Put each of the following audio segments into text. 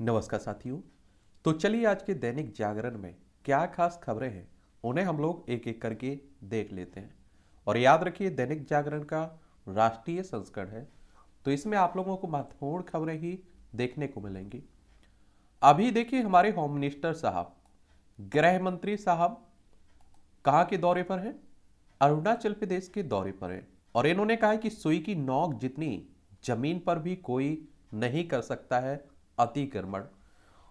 नमस्कार साथियों। तो चलिए आज के दैनिक जागरण में क्या खास खबरें हैं उन्हें हम लोग एक एक करके देख लेते हैं। और याद रखिए दैनिक जागरण का राष्ट्रीय संस्करण है, तो इसमें आप लोगों को महत्वपूर्ण खबरें ही देखने को मिलेंगी। अभी देखिए हमारे होम मिनिस्टर साहब, गृह मंत्री साहब कहाँ के दौरे पर हैं? अरुणाचल प्रदेश के दौरे पर हैं। और इन्होंने कहा है कि सुई की नोक जितनी जमीन पर भी कोई नहीं कर सकता है अतिक्रमण।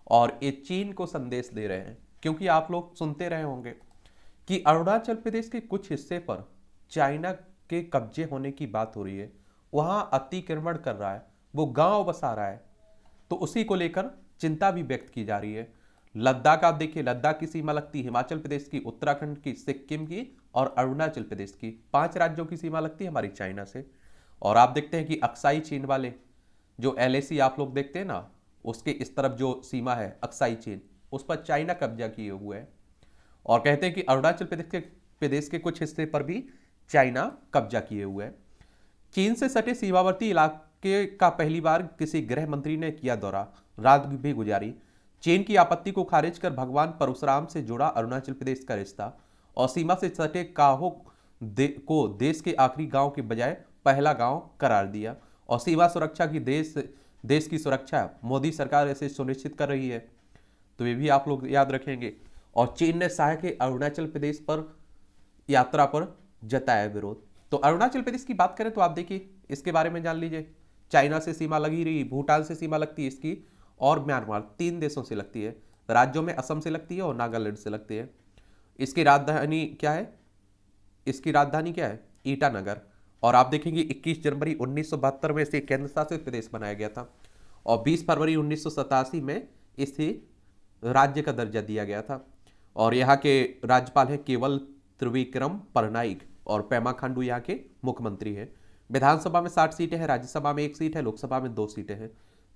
और ये चीन को संदेश दे रहे हैं, क्योंकि आप लोग सुनते रहे होंगे कि अरुणाचल प्रदेश के कुछ हिस्से पर चाइना के कब्जे होने की बात हो रही है। वहां अतिक्रमण कर रहा है, वो गांव बसा रहा है। तो उसी को लेकर चिंता भी व्यक्त की जा रही है। लद्दाख आप देखिए, लद्दाख की सीमा लगती है हिमाचल प्रदेश की, उत्तराखंड की, सिक्किम की और अरुणाचल प्रदेश की। 5 राज्यों की सीमा लगती है हमारी चाइना से। और आप देखते हैं कि अक्साई चीन वाले जो एलएसी आप लोग देखते हैं ना, उसके इस तरफ जो सीमा है अक्साई चीन, उस पर चाइना कब्जा किए हुए है। और कहते हैं कि अरुणाचल प्रदेश के कुछ हिस्से पर भी चाइना कब्जा किए हुए है। चीन से सटे सीमावर्ती इलाके का पहली बार किसी गृह मंत्री ने किया दौरा, रात भी गुजारी। चीन की आपत्ति को खारिज कर भगवान परशुराम से जुड़ा अरुणाचल प्रदेश का रिश्ता और सीमा से सटे काहो को देश के आखिरी गांव के बजाय पहला गांव करार दिया। और सीमा सुरक्षा की देश की सुरक्षा मोदी सरकार ऐसे सुनिश्चित कर रही है, तो ये भी आप लोग याद रखेंगे। और चीन ने शाह के अरुणाचल प्रदेश पर यात्रा पर जताया विरोध। तो अरुणाचल प्रदेश की बात करें तो आप देखिए इसके बारे में जान लीजिए। चाइना से सीमा लगी रही, भूटान से सीमा लगती है इसकी, और म्यांमार, 3 देशों से लगती है। राज्यों में असम से लगती है और नागालैंड से लगती है। इसकी राजधानी क्या है? इसकी राजधानी क्या है? ईटानगर। और आप देखेंगे 21 जनवरी 1972 में इसे केंद्र शासित प्रदेश बनाया गया था और 20 फरवरी 1987 में इसे राज्य का दर्जा दिया गया था। और यहाँ के राज्यपाल हैं केवल त्रिविक्रम परनाइक और पेमा खांडू यहाँ के मुख्यमंत्री हैं। विधानसभा में 60 सीटें हैं, राज्यसभा में 1 सीट है, लोकसभा में 2 सीटें हैं।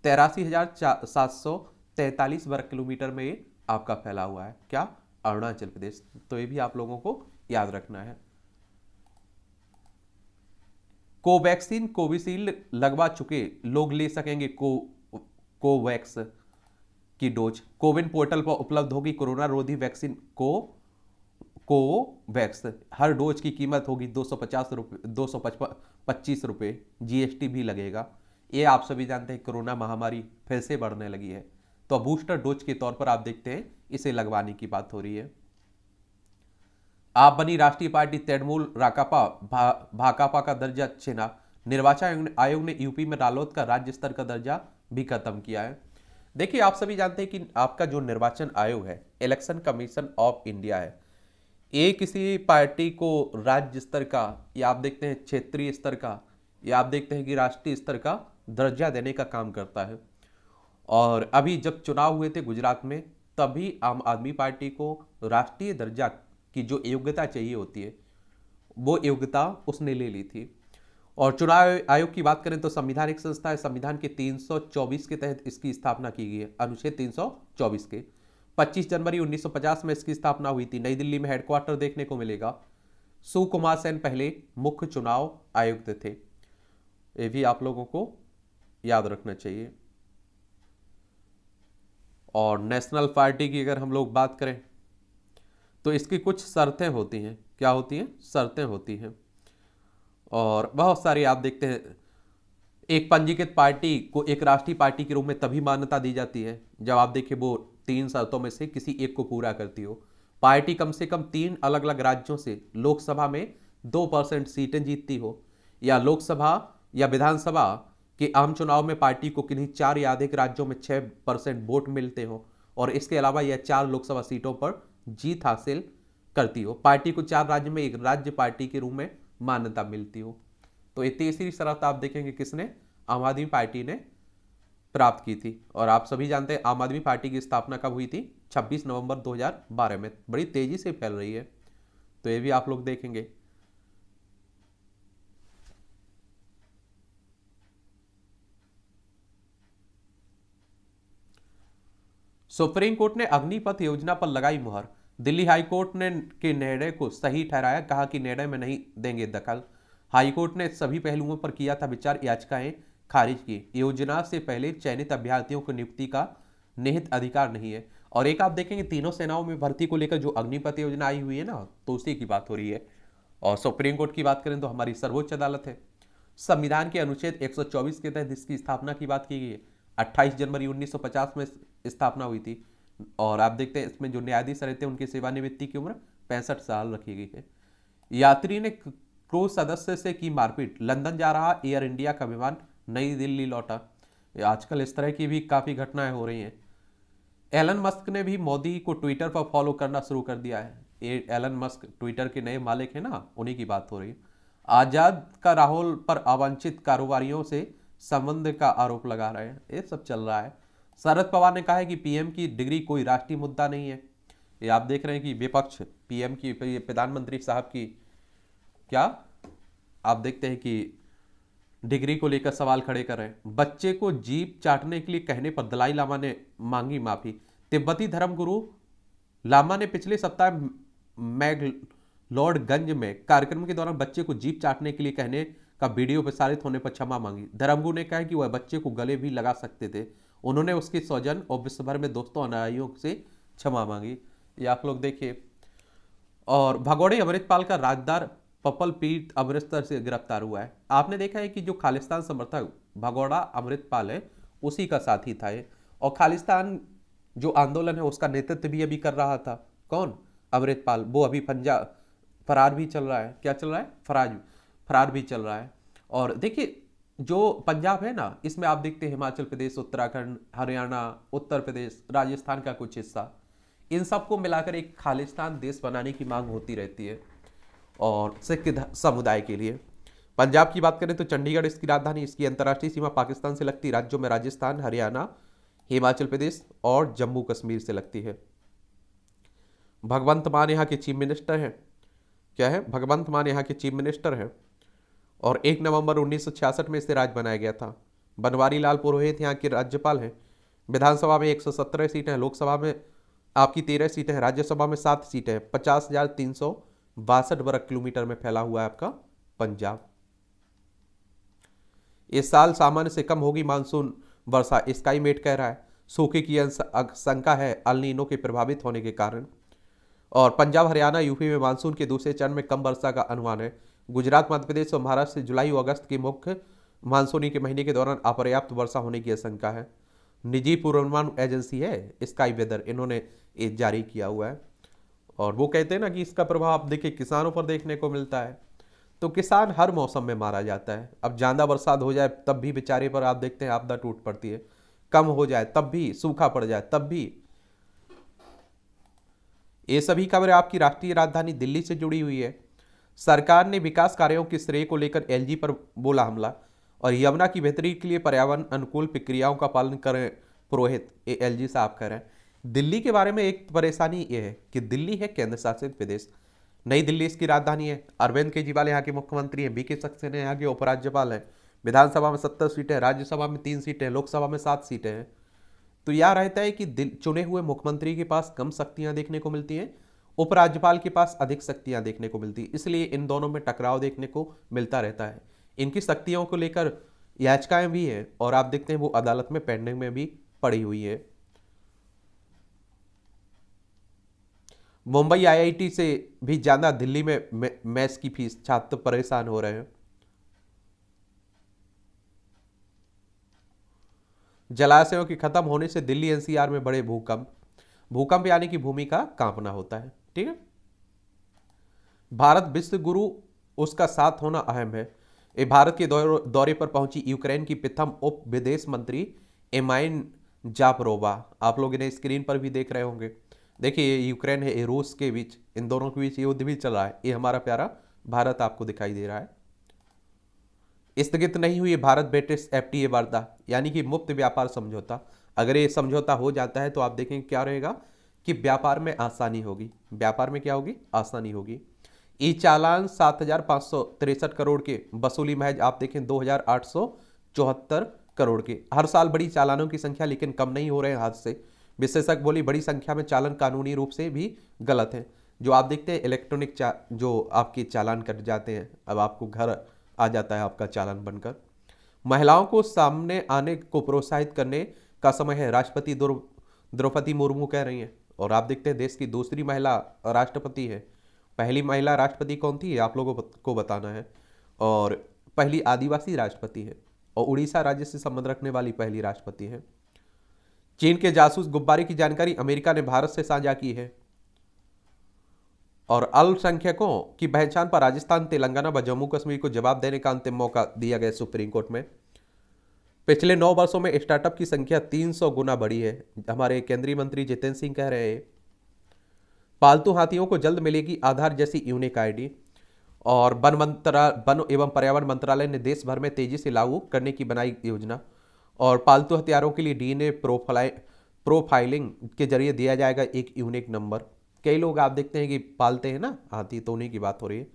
83,743 वर्ग किलोमीटर में ये आपका फैला हुआ है। क्या? अरुणाचल प्रदेश। तो ये भी आप लोगों को याद रखना है। कोवैक्सीन कोविशील्ड लगवा चुके लोग ले सकेंगे कोवैक्स की डोज। कोविन पोर्टल पर उपलब्ध होगी कोरोना रोधी वैक्सीन कोवैक्स। हर डोज की कीमत होगी 250 रुपये, 225 रुपये, जीएसटी भी लगेगा। ये आप सभी जानते हैं कोरोना महामारी फिर से बढ़ने लगी है, तो बूस्टर डोज के तौर पर आप देखते हैं इसे लगवाने की बात हो रही है। आप बनी राष्ट्रीय पार्टी तृणमूल राकापा भाकापा का दर्जा छीना। निर्वाचन आयोग ने यूपी में रालोद का राज्य स्तर का दर्जा भी खत्म किया है। देखिए आप सभी जानते हैं कि आपका जो निर्वाचन आयोग है, इलेक्शन कमीशन ऑफ इंडिया है, ये किसी पार्टी को राज्य स्तर का, या आप देखते हैं क्षेत्रीय स्तर का, या आप देखते हैं कि राष्ट्रीय स्तर का दर्जा देने का काम करता है। और अभी जब चुनाव हुए थे गुजरात में, तभी आम आदमी पार्टी को राष्ट्रीय दर्जा की जो योग्यता चाहिए होती है, वो योग्यता उसने ले ली थी। और चुनाव आयोग की बात करें तो संविधानिक संस्था है, संविधान के 324 के तहत इसकी स्थापना की गई है, अनुच्छेद 324 के। 25 जनवरी 1950 में इसकी स्थापना हुई थी। नई दिल्ली में हेडक्वार्टर देखने को मिलेगा। सुकुमार सेन पहले मुख्य चुनाव आयुक्त थे। ये भी आप लोगों को याद रखना चाहिए। और नेशनल पार्टी की अगर हम लोग बात करें तो इसकी कुछ शर्तें होती हैं। क्या होती हैं? शर्तें होती हैं। और बहुत सारी आप देखते हैं, एक पंजीकृत पार्टी को एक राष्ट्रीय पार्टी के रूप में तभी मान्यता दी जाती है जब आप देखिए वो 3 शर्तों में से किसी एक को पूरा करती हो। पार्टी कम से कम 3 अलग अलग राज्यों से लोकसभा में 2% सीटें जीतती हो, या लोकसभा या विधानसभा के आम चुनाव में पार्टी को किन्हीं 4 या अधिक राज्यों में 6% वोट मिलते हो, और इसके अलावा यह 4 लोकसभा सीटों पर जीत हासिल करती हो। पार्टी को 4 राज्य में एक राज्य पार्टी के रूप में मान्यता मिलती हो। तो ये तीसरी शर्त आप देखेंगे किसने? आम आदमी पार्टी ने प्राप्त की थी। और आप सभी जानते हैं आम आदमी पार्टी की स्थापना कब हुई थी? 26 नवंबर 2012 में। बड़ी तेजी से फैल रही है, तो ये भी आप लोग देखेंगे। सुप्रीम कोर्ट ने अग्निपथ योजना पर लगाई मुहर। दिल्ली हाईकोर्ट ने के निर्णय को सही ठहराया, कहा कि निर्णय में नहीं देंगे दखल। हाईकोर्ट ने सभी पहलुओं पर किया था विचार, याचिकाएं खारिज की। योजना से पहले चयनित अभ्यर्थियों की नियुक्ति का निहित अधिकार नहीं है। और एक आप देखेंगे तीनों सेनाओं में भर्ती को लेकर जो अग्निपथ योजना आई हुई है ना, तो उसी की बात हो रही है। और सुप्रीम कोर्ट की बात करें तो हमारी सर्वोच्च अदालत है। संविधान के अनुच्छेद 124 के तहत इसकी स्थापना की बात की गई है। 28 जनवरी 1950 में स्थापना हुई थी। और आप देखते हैं इसमें जो न्यायाधीश रहते हैं उनकी सेवानिवृत्ति की उम्र 65 साल रखी गई है। यात्री ने क्रू सदस्य से की मारपीट, लंदन जा रहा एयर इंडिया का विमान नई दिल्ली लौटा। आजकल इस तरह की भी काफी घटनाएं हो रही हैं। एलन मस्क ने भी मोदी को ट्विटर पर फॉलो करना शुरू कर दिया है। एलन मस्क ट्विटर के नए मालिक हैं ना, उन्हीं की बात हो रही है। आजाद का राहुल पर अवांछित कारोबारियों से संबंध का आरोप लगा रहे हैं। ये सब चल रहा है। शरद पवार ने कहा है कि पीएम की डिग्री कोई राष्ट्रीय मुद्दा नहीं है। ये आप देख रहे हैं कि विपक्ष पीएम की, प्रधानमंत्री साहब की क्या आप देखते हैं कि डिग्री को लेकर सवाल खड़े कर रहे हैं। बच्चे को जीभ चाटने के लिए कहने पर दलाई लामा ने मांगी माफी। तिब्बती धर्मगुरु लामा ने पिछले सप्ताह मैगलॉर्डगंज में कार्यक्रम के दौरान बच्चे को जीभ चाटने के लिए कहने का वीडियो प्रसारित होने पर क्षमा मांगी। धर्मगुरु ने कहा कि वह बच्चे को गले भी लगा सकते थे। उन्होंने उसके स्वजन और विश्व भर में दोस्तों अनुयायियों से क्षमा मांगी। ये आप लोग देखिए। और भगोड़े अमृतपाल का राजदार पपल पीट अमृतसर से गिरफ्तार हुआ है। आपने देखा है कि जो खालिस्तान समर्थक भगोड़ा अमृतपाल है उसी का साथी था ये। और खालिस्तान जो आंदोलन है उसका नेतृत्व भी अभी कर रहा था कौन, अमृतपाल। वो अभी पंजाब फरार भी चल रहा है। क्या चल रहा है, फरार भी चल रहा है। और देखिए जो पंजाब है ना, इसमें आप देखते हैं हिमाचल प्रदेश, उत्तराखंड, हरियाणा, उत्तर प्रदेश, राजस्थान का कुछ हिस्सा, इन सबको मिलाकर एक खालिस्तान देश बनाने की मांग होती रहती है। और सिख समुदाय के लिए पंजाब की बात करें तो चंडीगढ़ इसकी राजधानी, इसकी अंतर्राष्ट्रीय सीमा पाकिस्तान से लगती राज्यों में राजस्थान, हरियाणा, हिमाचल प्रदेश और जम्मू कश्मीर से लगती है। भगवंत मान यहाँ के चीफ मिनिस्टर हैं। क्या है, भगवंत मान यहाँ के चीफ मिनिस्टर हैं। और 1 नवंबर 1966 में इसे राज्य बनाया गया था। बनवारी लाल पुरोहित यहाँ के राज्यपाल हैं। विधानसभा में 117 सीटें हैं, लोकसभा में आपकी 13 सीटें हैं, राज्यसभा में 7 सीटें हैं। 50,362 वर्ग किलोमीटर में फैला हुआ है आपका पंजाब। इस साल सामान्य से कम होगी मानसून वर्षा, स्काईमेट कह रहा है। सूखे की आशंका है अल नीनो के प्रभावित होने के कारण। और पंजाब, हरियाणा, यूपी में मानसून के दूसरे चरण में कम वर्षा का अनुमान है। गुजरात, मध्य प्रदेश और महाराष्ट्र से जुलाई और अगस्त के मुख्य मानसूनी के महीने के दौरान अपर्याप्त वर्षा होने की आशंका है। निजी पूर्वानुमान एजेंसी है स्काई वेदर, इन्होंने ये जारी किया हुआ है। और वो कहते हैं ना कि इसका प्रभाव आप देखिए किसानों पर देखने को मिलता है। तो किसान हर मौसम में मारा जाता है। अब ज़्यादा बरसात हो जाए तब भी बेचारे पर आप देखते हैं आपदा टूट पड़ती है, कम हो जाए तब भी, सूखा पड़ जाए तब भी। ये सभी खबरें आपकी राष्ट्रीय राजधानी दिल्ली से जुड़ी हुई है। सरकार ने विकास कार्यों के श्रेय को लेकर एलजी पर बोला हमला। और यमुना की बेहतरी के लिए पर्यावरण अनुकूल प्रक्रियाओं का पालन करें पुरोहित, एलजी साहब कह रहे हैं। दिल्ली के बारे में एक परेशानी यह है कि दिल्ली है केंद्र शासित प्रदेश, नई दिल्ली इसकी राजधानी है। अरविंद केजरीवाल यहाँ के मुख्यमंत्री हैं, बीके सक्सेना यहाँ के उपराज्यपाल हैं। विधानसभा में 70 सीटें, राज्यसभा में 3 सीटें, लोकसभा में 7 सीटें हैं। तो यह रहता है कि चुने हुए मुख्यमंत्री के पास कम शक्तियां देखने को मिलती हैं, उपराज्यपाल के पास अधिक शक्तियां देखने को मिलती है। इसलिए इन दोनों में टकराव देखने को मिलता रहता है। इनकी शक्तियों को लेकर याचिकाएं भी हैं और आप देखते हैं वो अदालत में पेंडिंग में भी पड़ी हुई है। मुंबई आईआईटी से भी ज्यादा दिल्ली में मैथ्स की फीस, छात्र परेशान हो रहे हैं। जलाशयों के खत्म होने से दिल्ली एनसीआर में बड़े भूकंप यानी कि भूमि का कांपना होता है। ठीक है। भारत विश्व गुरु, उसका साथ होना अहम है। ये भारत के दौरे पर पहुंची यूक्रेन की प्रथम उप विदेश मंत्री एमाइन जापरोवा, आप लोग इन्हें स्क्रीन पर भी देख रहे होंगे। देखिए ये यूक्रेन है, ये रूस के बीच, इन दोनों के बीच युद्ध भी चल रहा है। ये हमारा प्यारा भारत आपको दिखाई दे रहा है। स्थगित नहीं हुई भारत ब्रिटिश एफटीए वार्ता, यानी कि मुक्त व्यापार समझौता। अगर ये समझौता हो जाता है तो आप देखेंगे क्या रहेगा कि व्यापार में आसानी होगी। व्यापार में क्या होगी, आसानी होगी। ई चालान 7,563 करोड़ के वसूली महज आप देखें 2,874 करोड़ के। हर साल बड़ी चालानों की संख्या लेकिन कम नहीं हो रहे हैं हादसे। विशेषज्ञ बोली बड़ी संख्या में चालान कानूनी रूप से भी गलत है। जो आप देखते हैं इलेक्ट्रॉनिक जो आपके चालान कट जाते हैं, अब आपको घर आ जाता है आपका चालान बनकर। महिलाओं को सामने आने को प्रोत्साहित करने का समय है, राष्ट्रपति द्रौपदी मुर्मू कह रही हैं। और आप देखते हैं देश की दूसरी महिला राष्ट्रपति है। पहली महिला राष्ट्रपति कौन थी, आप लोगों को बताना है। और पहली आदिवासी राष्ट्रपति है, और उड़ीसा राज्य से संबंध रखने वाली पहली राष्ट्रपति है। चीन के जासूस गुब्बारे की जानकारी अमेरिका ने भारत से साझा की है। और अल्पसंख्यकों की पहचान पर राजस्थान, तेलंगाना व जम्मू कश्मीर को जवाब देने का अंतिम मौका दिया गया सुप्रीम कोर्ट में। पिछले 9 वर्षों में स्टार्टअप की संख्या 300 गुना बढ़ी है, हमारे केंद्रीय मंत्री जितेंद्र सिंह कह रहे हैं। पालतू हाथियों को जल्द मिलेगी आधार जैसी यूनिक आईडी। और वन एवं पर्यावरण मंत्रालय ने देश भर में तेजी से लागू करने की बनाई योजना। और पालतू हथियारों के लिए डीएनए प्रोफाइलिंग के जरिए दिया जाएगा एक यूनिक नंबर। कई लोग आप देखते हैं कि पालते हैं ना हाथी, तो उन्हीं की बात हो रही है।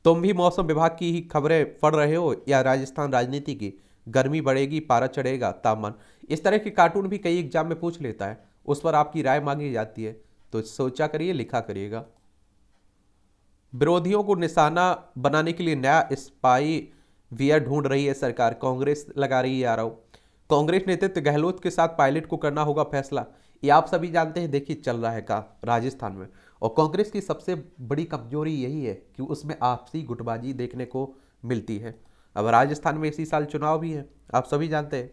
तुम भी मौसम विभाग की ही खबरें पढ़ रहे हो या राजस्थान राजनीति की? गर्मी बढ़ेगी, पारा चढ़ेगा, तापमान, इस तरह के कार्टून भी कई एग्जाम में पूछ लेता है, उस पर आपकी राय मांगी जाती है, तो सोचा करिए, लिखा करिएगा। विरोधियों को निशाना बनाने के लिए नया स्पाई वियर ढूंढ रही है सरकार, कांग्रेस लगा रही है आरोप। कांग्रेस नेतृत्व गहलोत के साथ पायलट को करना होगा फैसला, ये आप सभी जानते हैं। देखिए चल रहा है का राजस्थान में, और कांग्रेस की सबसे बड़ी कमजोरी यही है कि उसमें आपसी गुटबाजी देखने को मिलती है। अब राजस्थान में इसी साल चुनाव भी है, आप सभी जानते हैं।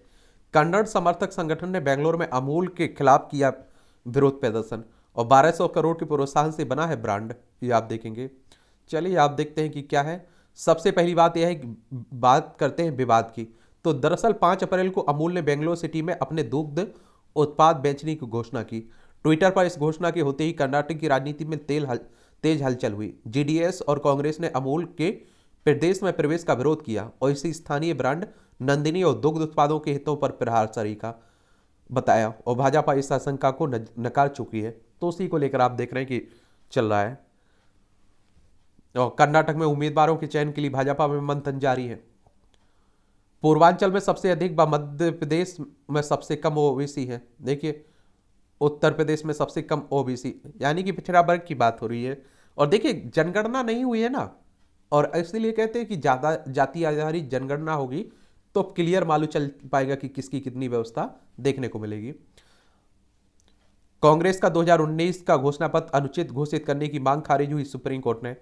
कन्नड़ समर्थक संगठन ने बेंगलोर में अमूल के खिलाफ किया विरोध प्रदर्शन, और 1200 करोड़ के प्रोत्साहन से बना है ब्रांड, ये आप देखेंगे। चलिए आप देखते हैं कि क्या है। सबसे पहली बात यह है कि बात करते हैं विवाद की। तो दरअसल 5 अप्रैल को अमूल ने बेंगलोर सिटी में अपने दुग्ध उत्पाद बेचने की घोषणा की। ट्विटर पर इस घोषणा के होते ही कर्नाटक की राजनीति में तेज हलचल हुई। जीडीएस और कांग्रेस ने अमूल के प्रदेश में प्रवेश का विरोध किया, और इसी स्थानीय ब्रांड नंदिनी और दुग्ध उत्पादों के हितों पर प्रहार तरीका बताया, और भाजपा इस आशंका को नकार चुकी है। तो उसी को लेकर आप देख रहे हैं कि चल रहा है। और कर्नाटक में उम्मीदवारों के चयन के लिए भाजपा में मंथन जारी है। पूर्वांचल में सबसे अधिक व मध्य प्रदेश में सबसे कम ओबीसी है। देखिए उत्तर प्रदेश में सबसे कम ओबीसी, यानी कि पिछड़ा वर्ग की बात हो रही है। और देखिए जनगणना नहीं हुई है ना, और इसलिए कहते हैं कि ज्यादा जाति आधारित जनगणना होगी तो क्लियर मालूम चल पाएगा कि किसकी कितनी व्यवस्था देखने को मिलेगी। कांग्रेस का 2019 का घोषणा पत्र अनुचित घोषित करने की मांग खारिज हुई सुप्रीम कोर्ट ने।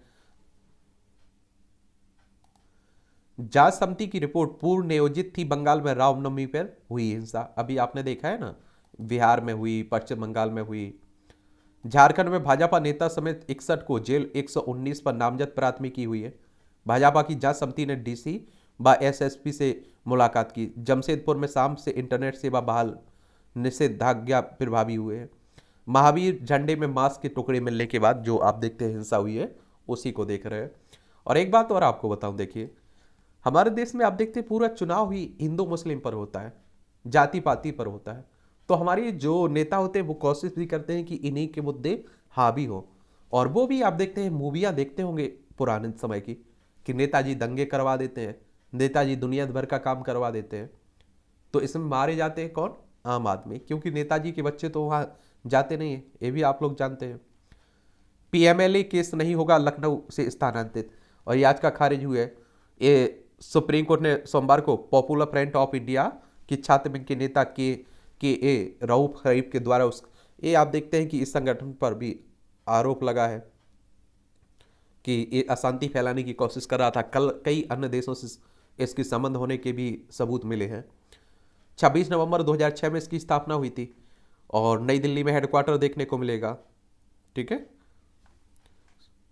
जांच समिति की रिपोर्ट पूर्व नियोजित थी, बंगाल में रामनवमी पर हुई हिंसा। अभी आपने देखा है ना, बिहार में हुई, पश्चिम बंगाल में हुई। झारखंड में भाजपा नेता समेत 61 को जेल, 119 पर नामजद प्राथमिकी हुई है। भाजपा की जांच समिति ने डीसी व एसएसपी से मुलाकात की। जमशेदपुर में शाम से इंटरनेट सेवा बहाल, निषेधाज्ञा प्रभावी हुए हैं। महावीर झंडे में मांस के टुकड़े मिलने के बाद जो आप देखते हैं हिंसा हुई है, उसी को देख रहे हैं। और एक बात और आपको बताऊं, देखिए हमारे देश में आप देखते हैं पूरा चुनाव ही हिंदू मुस्लिम पर होता है, जाति पाति पर होता है। तो हमारे जो नेता होते हैं वो कोशिश भी करते हैं कि इन्हीं के मुद्दे हावी हो। और वो भी आप देखते हैं, मूवियाँ देखते होंगे पुराने समय की, कि नेताजी दंगे करवा देते हैं, नेताजी दुनिया भर का काम करवा देते हैं। तो इसमें मारे जाते हैं कौन? आम आदमी, क्योंकि नेताजी के बच्चे तो वहाँ जाते नहीं है, ये भी आप लोग जानते हैं। पीएमएलए केस नहीं होगा लखनऊ से स्थानांतरित, और ये आज का खारिज हुआ है। ये सुप्रीम कोर्ट ने सोमवार को पॉपुलर फ्रंट ऑफ इंडिया की छात्र विंग के नेता के ए रऊफ खरीफ के द्वारा ये आप देखते हैं कि इस संगठन पर भी आरोप लगा है कि ये अशांति फैलाने की कोशिश कर रहा था। कल कई अन्य देशों से इसके संबंध होने के भी सबूत मिले हैं। 26 नवंबर 2006 में इसकी स्थापना हुई थी, और नई दिल्ली में हेडक्वार्टर देखने को मिलेगा। ठीक है।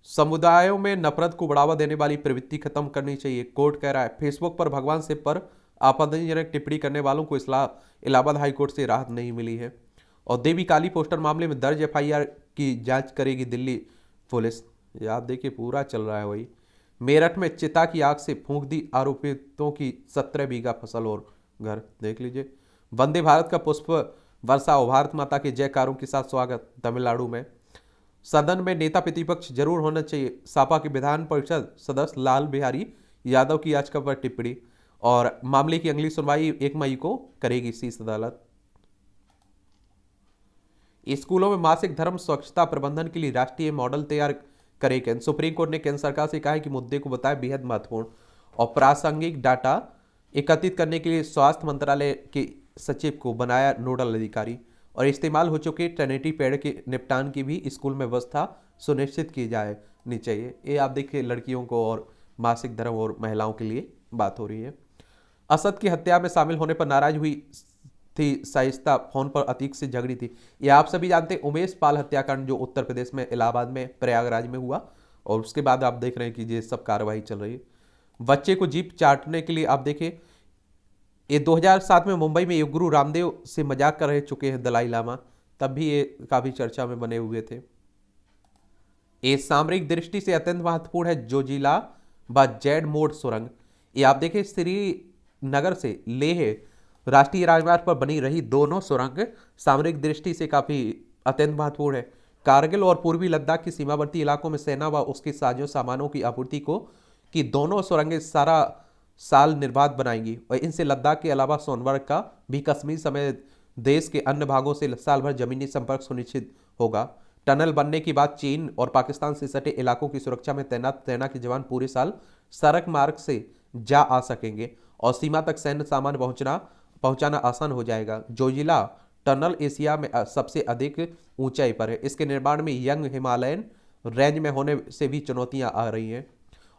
समुदायों में नफरत को बढ़ावा देने वाली प्रवृत्ति खत्म करनी चाहिए, कोर्ट कह रहा है। फेसबुक पर भगवान से पर आपत्तिजनक टिप्पणी करने वालों को इलाहाबाद हाईकोर्ट से राहत नहीं मिली है। और देवी काली पोस्टर मामले में दर्ज एफआईआर की जांच करेगी दिल्ली पुलिस। ये आप देखिए पूरा चल रहा है वही। मेरठ में चिता की आग से फूंक दी आरोपितों की 17 बीघा फसल और घर, देख लीजिए। वंदे भारत का पुष्प वर्षा और भारत माता के जयकारों के साथ स्वागत तमिलनाडु में। सदन में नेता प्रतिपक्ष जरूर होना चाहिए, सापा के विधान परिषद सदस्य लाल बिहारी यादव की याचिका पर टिप्पणी। और मामले की अगली सुनवाई 1 मई को करेगी शीर्ष अदालत। स्कूलों में मासिक धर्म स्वच्छता प्रबंधन के लिए राष्ट्रीय मॉडल तैयार करे केंद्र। सुप्रीम कोर्ट ने केंद्र सरकार से कहा है कि मुद्दे को बताया बेहद महत्वपूर्ण, और प्रासंगिक डाटा एकत्रित करने के लिए स्वास्थ्य मंत्रालय के सचिव को बनाया नोडल अधिकारी। और इस्तेमाल हो चुके ट्रिनिटी पैड के निपटान की भी स्कूल में व्यवस्था सुनिश्चित की जानी चाहिए। ये आप देखिए लड़कियों को और मासिक धर्म और महिलाओं के लिए बात हो रही है। असद की हत्या में शामिल होने पर नाराज हुई थी शाइस्ता, फोन पर अतीक से झगड़ी थी। ये आप सभी जानते हैं उमेश पाल हत्याकांड जो उत्तर प्रदेश में इलाहाबाद में प्रयागराज में हुआ, और उसके बाद आप देख रहे हैं कि ये सब कार्रवाई चल रही है। बच्चे को जीप चाटने के लिए आप देखें, ये 2007 में मुंबई में योग गुरु रामदेव से मजाक कर रहे चुके हैं दलाई लामा, तब भी ये काफी चर्चा में बने हुए थे। ये सामरिक दृष्टि से अत्यंत महत्वपूर्ण है जोजिला व जेड मोड सुरंग। ये आप देखें श्रीनगर से लेह राष्ट्रीय राजमार्ग पर बनी रही दोनों सुरंग सामरिक दृष्टि से काफी अत्यंत महत्वपूर्ण है। कारगिल और पूर्वी लद्दाख की सीमावर्ती इलाकों में सेना व उसके साजो सामानों की आपूर्ति को की दोनों सुरंगें सारा साल निर्बाध बनाएंगी, और इनसे लद्दाख के अलावा सोनमर्ग का भी कश्मीर समेत देश के अन्य भागों से साल भर जमीनी संपर्क सुनिश्चित होगा। टनल बनने के बाद चीन और पाकिस्तान से सटे इलाकों की सुरक्षा में तैनात सेना के जवान पूरे साल सड़क मार्ग से जा आ सकेंगे और सीमा तक सैन्य सामान पहुंचाना आसान हो जाएगा। जोजिला टनल एशिया में सबसे अधिक ऊंचाई पर है। इसके निर्माण में यंग हिमालयन रेंज में होने से भी चुनौतियां आ रही हैं,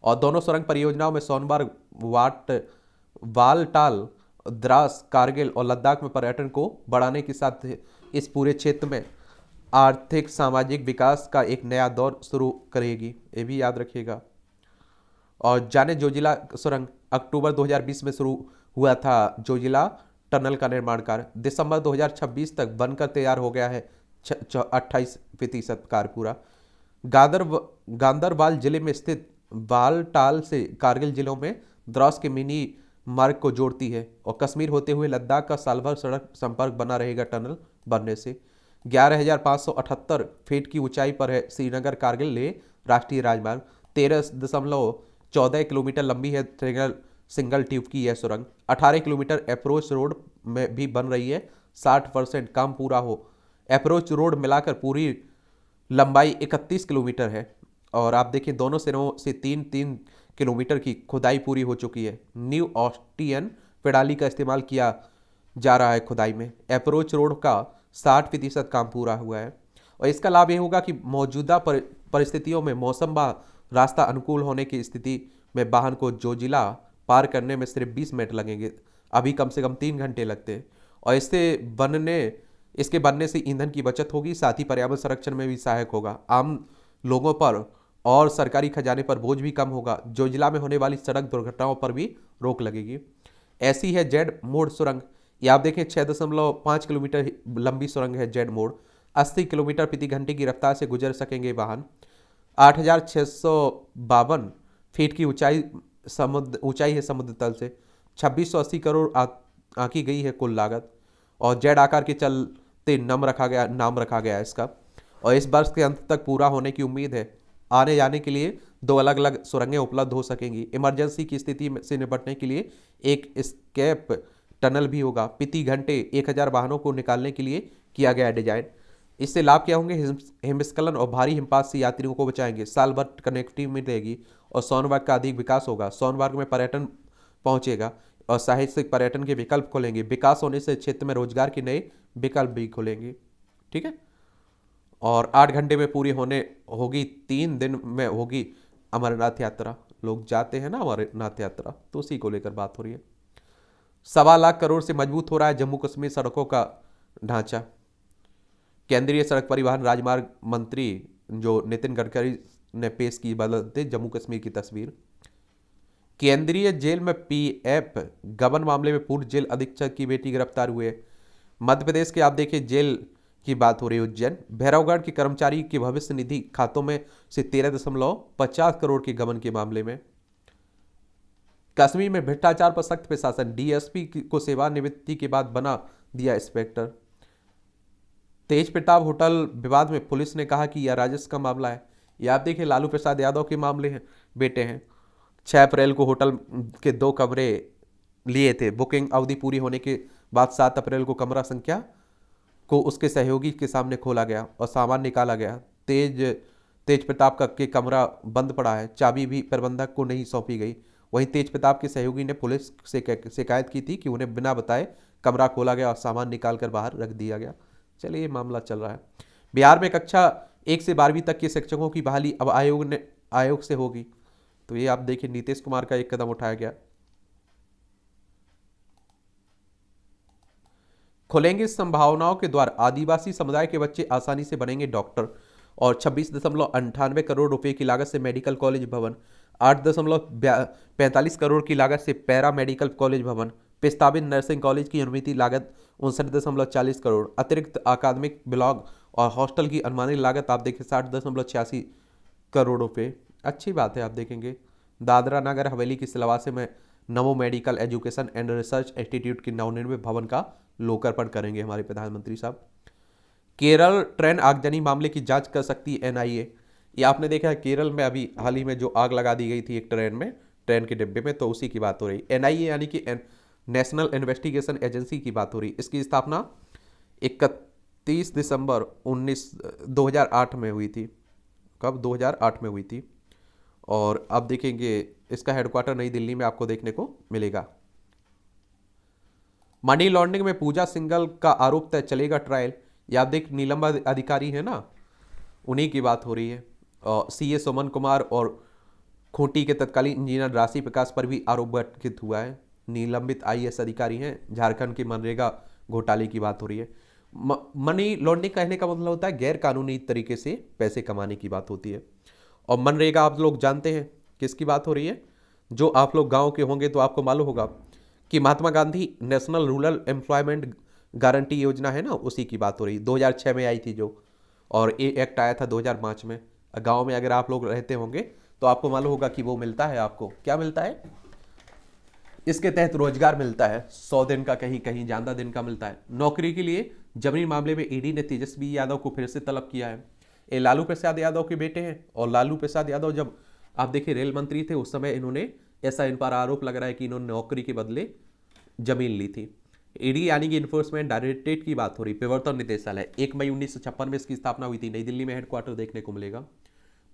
और दोनों सुरंग परियोजनाओं में सोनमर्ग, वालटाल, द्रास, कारगिल और लद्दाख में पर्यटन को बढ़ाने के साथ इस पूरे क्षेत्र में आर्थिक सामाजिक विकास का एक नया दौर शुरू करेगी, ये भी याद रखिएगा। और जाने जोजिला सुरंग अक्टूबर 2020 में शुरू हुआ था। जोजिला टनल का निर्माण कार्य दिसंबर 2026 तक बनकर तैयार हो गया है, 28% कार्य पूरा। गांदरबाल जिले में स्थित बालटाल से कारगिल जिलों में द्रास के मिनी मार्ग को जोड़ती है, और कश्मीर होते हुए लद्दाख का साल भर सड़क संपर्क बना रहेगा टनल बनने से। 11,578 फीट की ऊंचाई पर है श्रीनगर कारगिल ले राष्ट्रीय राजमार्ग। 13.14 किलोमीटर लंबी है सिंगल ट्यूब की यह सुरंग। 18 किलोमीटर अप्रोच रोड में भी बन रही है। 60% काम पूरा हो। अप्रोच रोड मिलाकर पूरी लंबाई 31 किलोमीटर है, और आप देखिए दोनों सिरों से 3-3 किलोमीटर की खुदाई पूरी हो चुकी है। न्यू ऑस्टियन प्रणाली का इस्तेमाल किया जा रहा है खुदाई में। अप्रोच रोड का 60% काम पूरा हुआ है, और इसका लाभ ये होगा कि मौजूदा परिस्थितियों में मौसम व रास्ता अनुकूल होने की स्थिति में वाहन को जोजिला पार करने में सिर्फ 20 मिनट लगेंगे, अभी कम से कम 3 घंटे लगते हैं। और इसके बनने से ईंधन की बचत होगी, साथ ही पर्यावरण संरक्षण में भी सहायक होगा। आम लोगों पर और सरकारी खजाने पर बोझ भी कम होगा। जोजिला में होने वाली सड़क दुर्घटनाओं पर भी रोक लगेगी। ऐसी है जेड मोड़ सुरंग। ये आप देखें 6.5 किलोमीटर लंबी सुरंग है जेड मोड़। 80 किलोमीटर प्रति घंटे की रफ्तार से गुजर सकेंगे वाहन। 8,652 फीट की ऊंचाई है समुद्र तल से। 2680 करोड़ आंकी गई है कुल लागत, और जेड आकार के चलते नाम रखा गया है इसका, और इस वर्ष के अंत तक पूरा होने की उम्मीद है। आने जाने के लिए 2 अलग अलग सुरंगें उपलब्ध हो सकेंगी। इमरजेंसी की स्थिति से निपटने के लिए एक एस्केप टनल भी होगा। प्रति घंटे 1000 वाहनों को निकालने के लिए किया गया डिजाइन। इससे लाभ क्या होंगे? हिमस्खलन और भारी हिमपात से यात्रियों को बचाएंगे। साल भर कनेक्टिविटी मिलेगी और सोनमर्ग का अधिक विकास होगा। सोनमर्ग में पर्यटन पहुंचेगा और साहसिक पर्यटन के विकल्प खुलेंगे। विकास होने से क्षेत्र में रोजगार के नए विकल्प भी खुलेंगे। ठीक है, और 8 घंटे में पूरी होगी। 3 दिन में होगी अमरनाथ यात्रा। लोग जाते हैं ना अमरनाथ यात्रा, तो उसी को लेकर बात हो रही है। 1.25 लाख करोड़ से मजबूत हो रहा है जम्मू कश्मीर सड़कों का ढांचा। केंद्रीय सड़क परिवहन राजमार्ग मंत्री जो नितिन गडकरी ने पेश की बदलते जम्मू कश्मीर की तस्वीर। केंद्रीय जेल में पीएफ गबन मामले में पूर्व जेल अधीक्षक की बेटी गिरफ्तार हुए। मध्य प्रदेश के आप देखिए जेल की बात हो रही है। उज्जैन भैरवगढ़ के कर्मचारी के भविष्य निधि खातों में से 13.50 करोड़ के गबन के मामले में। कश्मीर में भ्रष्टाचार पर सख्त प्रशासन। डीएसपी को सेवानिवृत्ति के बाद बना दिया इंस्पेक्टर। तेज प्रताप होटल विवाद में पुलिस ने कहा कि यह राजस्व का मामला है। यह आप देखिए लालू प्रसाद यादव के मामले हैं, बेटे हैं। 6 अप्रैल को होटल के 2 कमरे लिए थे। बुकिंग अवधि पूरी होने के बाद 7 अप्रैल को कमरा संख्या को उसके सहयोगी के सामने खोला गया और सामान निकाला गया। तेज प्रताप के कमरा बंद पड़ा है। चाबी भी प्रबंधक को नहीं सौंपी गई। वहीं तेज प्रताप के सहयोगी ने पुलिस से शिकायत की थी कि उन्हें बिना बताए कमरा खोला गया और सामान निकाल कर बाहर रख दिया गया। चलिए ये मामला चल रहा है। बिहार में कक्षा 1 से 12वीं तक के शिक्षकों की बहाली अब आयोग से होगी। तो ये आप देखिए नीतीश कुमार का एक कदम उठाया गया। खुलेंगे संभावनाओं के द्वार, आदिवासी समुदाय के बच्चे आसानी से बनेंगे डॉक्टर। और 26.98 करोड़ रुपए की लागत से मेडिकल कॉलेज भवन, 8.45 करोड़ की लागत से पैरा मेडिकल कॉलेज भवन, प्रस्तावित नर्सिंग कॉलेज की अनुमति लागत 59.40 करोड़, अतिरिक्त अकादमिक ब्लॉक और हॉस्टल की अनुमानित लागत आप देखिए 60.86 करोड़ रुपए। अच्छी बात है। आप देखेंगे दादरा नगर हवेली की सिलवासे में नमो medical education and research institute की नवनिर्मित भवन का लोकार्पण करेंगे हमारे प्रधानमंत्री साहब। केरल ट्रेन आगजनी मामले की जांच कर सकती है एनआईए। ये आपने देखा है केरल में अभी हाल ही में जो आग लगा दी गई थी एक ट्रेन के डिब्बे में, तो उसी की बात हो रही। एनआईए यानी कि नेशनल इन्वेस्टिगेशन एजेंसी की बात हो रही। इसकी स्थापना 31 दिसंबर 2008 में हुई थी। कब? 2008 में हुई थी। और अब देखेंगे इसका हेडक्वार्टर नई दिल्ली में आपको देखने को मिलेगा। मनी लॉन्ड्रिंग में पूजा सिंघल का आरोप तय, चलेगा ट्रायल। या आप देख निलंबित अधिकारी है ना, उन्हीं की बात हो रही है। और सीए सुमन कुमार और खूंटी के तत्कालीन इंजीनियर राशि प्रकाश पर भी आरोप गठित हुआ है। निलंबित आईएएस अधिकारी हैं। झारखंड के मनरेगा घोटाले की बात हो रही है। मनी लॉन्ड्रिंग कहने का मतलब होता है गैर कानूनी तरीके से पैसे कमाने की बात होती है। और मनरेगा आप लोग जानते हैं किसकी बात हो रही है। जो आप लोग गांव के होंगे तो आपको मालूम होगा कि Mahatma Gandhi national rural employment guarantee योजना है ना, उसी की बात हो रही। 2006 में आई थी जो, और ये एक्ट आया था 2005 में। गांव में अगर आप लोग रहते होंगे तो आपको मालूम होगा कि वो मिलता है। आपको क्या मिलता है? इसके तहत रोजगार मिलता है। 100 दिन का, कहीं कहीं ज़्यादा दिन का मिलता है। नौकरी के लिए जमीनी मामले में ईडी ने तेजस्वी यादव को फिर से तलब किया है। ये लालू प्रसाद यादव के बेटे हैं। और लालू प्रसाद यादव जब आप देखिए रेल मंत्री थे उस समय इन्होंने, ऐसा इन पर आरोप लग रहा है कि इन्होंने नौकरी के बदले जमीन ली थी। ईडी यानी कि इन्फोर्समेंट डायरेक्टरेट की बात हो रही। प्रवर्तन निदेशालय 1 मई 1956 में इसकी स्थापना हुई थी। नई दिल्ली में हेडक्वार्टर देखने को मिलेगा।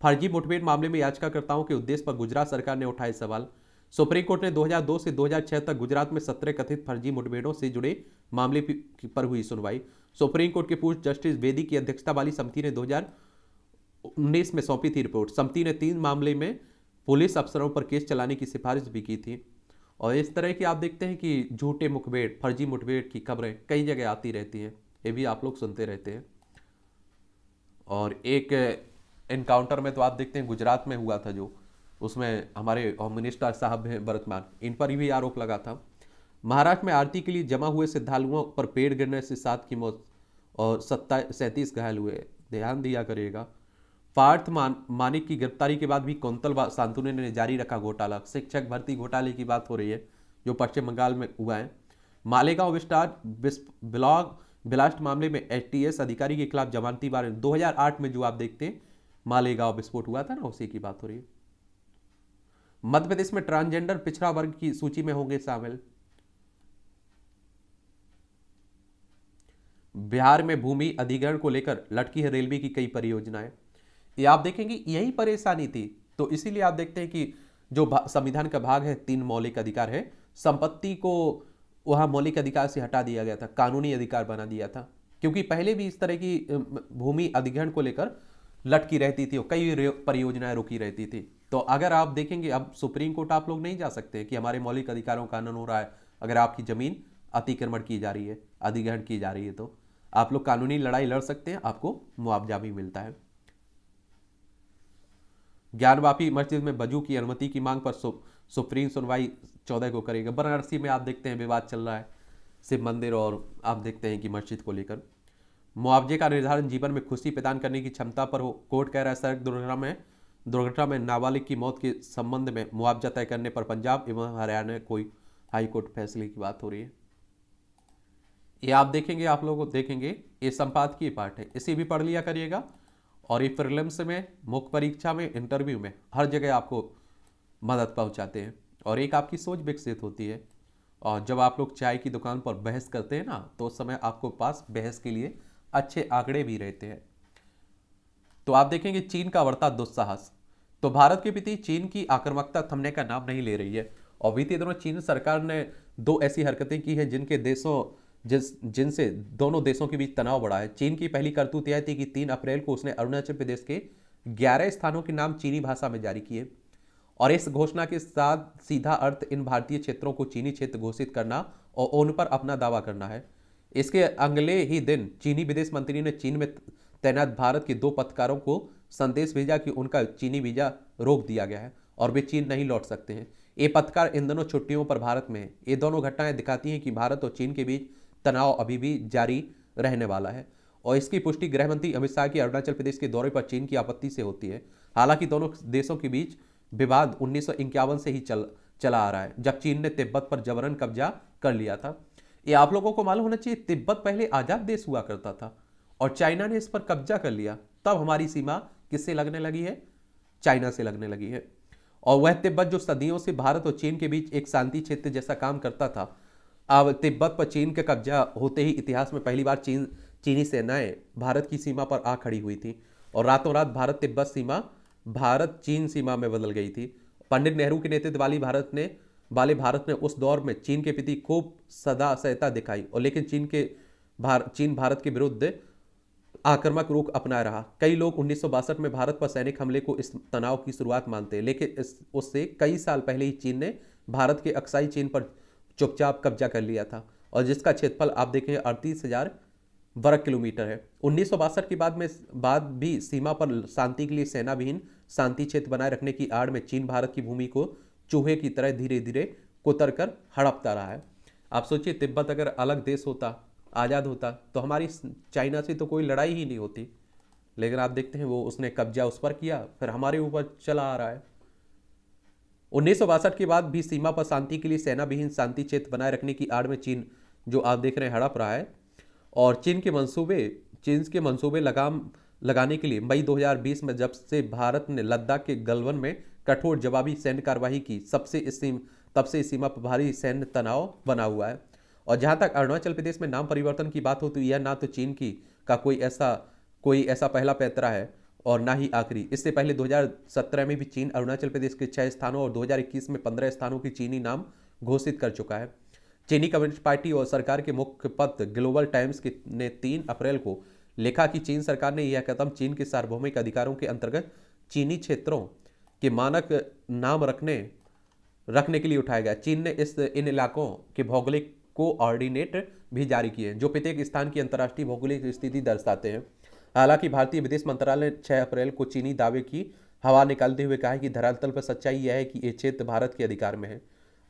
फर्जी मुठभेड़ मामले में याचिकाकर्ताओं के उद्देश्य पर गुजरात सरकार ने उठाए सवाल। सुप्रीम कोर्ट ने 2002 से 2006 तक गुजरात में 17 कथित फर्जी मुठभेड़ों से जुड़े मामले पर हुई सुनवाई। सुप्रीम कोर्ट के पूर्व जस्टिस बेदी की अध्यक्षता वाली समिति ने 2019 में सौंपी थी रिपोर्ट। समिति ने 3 मामले में पुलिस अफसरों पर केस चलाने की सिफारिश भी की थी। और इस तरह की आप देखते हैं कि झूठे मुठभेड़, फर्जी मुठभेड़ की खबरें कई जगह आती रहती हैं। ये भी आप लोग सुनते रहते हैं। और एक एनकाउंटर में तो आप देखते हैं गुजरात में हुआ था जो, उसमें हमारे होम मिनिस्टर साहब हैं वर्तमान, इन पर भी आरोप लगा था। महाराष्ट्र में आरती के लिए जमा हुए श्रद्धालुओं पर पेड़ गिरने से 7 की मौत और 37 घायल हुए। ध्यान दिया करिएगा। पार्थ मानिक की गिरफ्तारी के बाद भी कुंतल शांतनु ने जारी रखा घोटाला। शिक्षक भर्ती घोटाले की बात हो रही है जो पश्चिम बंगाल में हुआ है। मालेगांव ब्लॉक ब्लास्ट मामले में एटीएस अधिकारी के खिलाफ जमानती वारंट 2008 में जो आप देखते हैं मालेगांव विस्फोट हुआ था ना, उसी की बात हो रही है। मध्य प्रदेश में ट्रांसजेंडर पिछड़ा वर्ग की सूची में होंगे शामिल। बिहार में भूमि अधिग्रहण को लेकर लटकी है रेलवे की कई परियोजनाएं। ये आप देखेंगे यही परेशानी थी। तो इसीलिए आप देखते हैं कि जो संविधान का भाग है 3 मौलिक अधिकार है, संपत्ति को वहां मौलिक अधिकार से हटा दिया गया था, कानूनी अधिकार बना दिया था। क्योंकि पहले भी इस तरह की भूमि अधिग्रहण को लेकर लटकी रहती थी और कई परियोजनाएं रुकी रहती थी। तो अगर आप देखेंगे अब सुप्रीम कोर्ट आप लोग नहीं जा सकते कि हमारे मौलिक अधिकारों का हनन हो रहा है। अगर आपकी जमीन अतिक्रमण की जा रही है, अधिग्रहण की जा रही है, तो आप लोग कानूनी लड़ाई लड़ सकते हैं, आपको मुआवजा भी मिलता है। ज्ञानवापी मस्जिद में वजू की अनुमति की मांग पर सुप्रीम सुनवाई 14 को करेगा। वाराणसी में आप देखते हैं विवाद चल रहा है शिव मंदिर और आप देखते हैं कि मस्जिद को लेकर। मुआवजे का निर्धारण जीवन में खुशी प्रदान करने की क्षमता पर हो। कोर्ट कह रहा है सड़क दुर्घटना में नाबालिग की मौत के संबंध में मुआवजा तय करने पर पंजाब एवं हरियाणा कोई हाईकोर्ट फैसले की बात हो रही है। ये आप देखेंगे, आप लोग देखेंगे ये संपादकीय पार्ट है, इसे भी पढ़ लिया करिएगा। और ये प्रीलिम्स में, मुख्य परीक्षा में, इंटरव्यू में, हर जगह आपको मदद पहुंचाते हैं और एक आपकी सोच विकसित होती है। और जब आप लोग चाय की दुकान पर बहस करते हैं ना, तो उस समय आपको पास बहस के लिए अच्छे आंकड़े भी रहते हैं। तो आप देखेंगे चीन का बढ़ता दुस्साहस। तो भारत के प्रति चीन की आक्रामकता थमने का नाम नहीं ले रही है। और बीते दिनों चीन सरकार ने 2 ऐसी हरकतें की हैं जिनके देशों जिनसे दोनों देशों के बीच तनाव बढ़ा है। चीन की पहली करतूत यह थी कि 3 अप्रैल को उसने अरुणाचल प्रदेश के 11 स्थानों के नाम चीनी भाषा में जारी किए और इस घोषणा के साथ सीधा अर्थ इन भारतीय क्षेत्रों को चीनी क्षेत्र घोषित करना और उन पर अपना दावा करना है। इसके अगले ही दिन चीनी विदेश मंत्री ने चीन में तैनात भारत के 2 पत्रकारों को संदेश भेजा कि उनका चीनी वीजा रोक दिया गया है और वे चीन नहीं लौट सकते हैं। ये पत्रकार इन दोनों छुट्टियों पर भारत में हैं। ये दोनों घटनाएं दिखाती हैं कि भारत और चीन के बीच तनाव अभी भी जारी रहने वाला है और इसकी पुष्टि गृह मंत्री अमित शाह की अरुणाचल प्रदेश के दौरे पर चीन की आपत्ति से होती है। हालांकि दोनों देशों के बीच विवाद 1951 से ही चला आ रहा है, जब चीन ने तिब्बत पर जबरन कब्जा कर लिया था। ये आप लोगों को मालूम होना चाहिए, तिब्बत पहले आजाद देश हुआ करता था और चाइना ने इस पर कब्जा कर लिया। तब हमारी सीमा किससे लगने लगी है? चाइना से लगने लगी है। और वह तिब्बत जो सदियों से भारत और चीन के बीच एक शांति क्षेत्र जैसा काम करता था, अब तिब्बत पर चीन का कब्जा होते ही इतिहास में पहली बार चीनी सेनाएं भारत की सीमा पर आ खड़ी हुई थी और रातों रात भारत तिब्बत सीमा भारत चीन सीमा में बदल गई थी। पंडित नेहरू के नेतृत्व वाले भारत ने उस दौर में चीन के प्रति खूब सदासहता दिखाई और लेकिन चीन भारत के विरुद्ध आक्रामक रुख अपनाया रहा। कई लोग 1962 में भारत पर सैनिक हमले को इस तनाव की शुरुआत मानते हैं, लेकिन उससे कई साल पहले ही चीन ने भारत के अक्साई चीन पर चुपचाप कब्जा कर लिया था और जिसका क्षेत्रफल आप देखें 38,000 वर्ग किलोमीटर है। 1962 के बाद भी सीमा पर शांति के लिए सेना विहीन शांति क्षेत्र बनाए रखने की आड़ में चीन भारत की भूमि को चूहे की तरह धीरे धीरे कुतर कर हड़पता रहा है। आप सोचिए, तिब्बत अगर अलग देश होता, आज़ाद होता, तो हमारी चाइना से तो कोई लड़ाई ही नहीं होती, लेकिन आप देखते हैं वो उसने कब्जा उस पर किया, फिर हमारे ऊपर चला आ रहा है। 1962 के बाद भी सीमा पर शांति के लिए सेना विहीन शांति क्षेत्र बनाए रखने की आड़ में चीन, जो आप देख रहे हैं, हड़प रहा है और चीन के मंसूबे लगाने के लिए मई 2020 में जब से भारत ने लद्दाख के गलवान में कठोर जवाबी सैन्य कार्रवाई की, तब से सीमा पर भारी सैन्य तनाव बना हुआ है। और जहां तक अरुणाचल प्रदेश में नाम परिवर्तन की बात हो तो यह ना तो चीन का कोई ऐसा पहला पैतरा है और ना ही आखिरी। इससे पहले 2017 में भी चीन अरुणाचल प्रदेश के 6 स्थानों और 2021 में 15 स्थानों की चीनी नाम घोषित कर चुका है। चीनी कम्युनिस्ट पार्टी और सरकार के मुखपत्र ग्लोबल टाइम्स ने 3 अप्रैल को लिखा कि चीन सरकार ने यह कदम चीन के सार्वभौमिक अधिकारों के अंतर्गत चीनी क्षेत्रों के मानक नाम रखने के लिए उठाया गया। चीन ने इन इलाकों के भौगोलिक कोऑर्डिनेट भी जारी किए जो प्रत्येक स्थान की अंतर्राष्ट्रीय भौगोलिक स्थिति दर्शाते हैं। हालांकि भारतीय विदेश मंत्रालय ने 6 अप्रैल को चीनी दावे की हवा निकालते हुए कहा है कि धरातल पर सच्चाई यह है कि ये क्षेत्र भारत के अधिकार में है।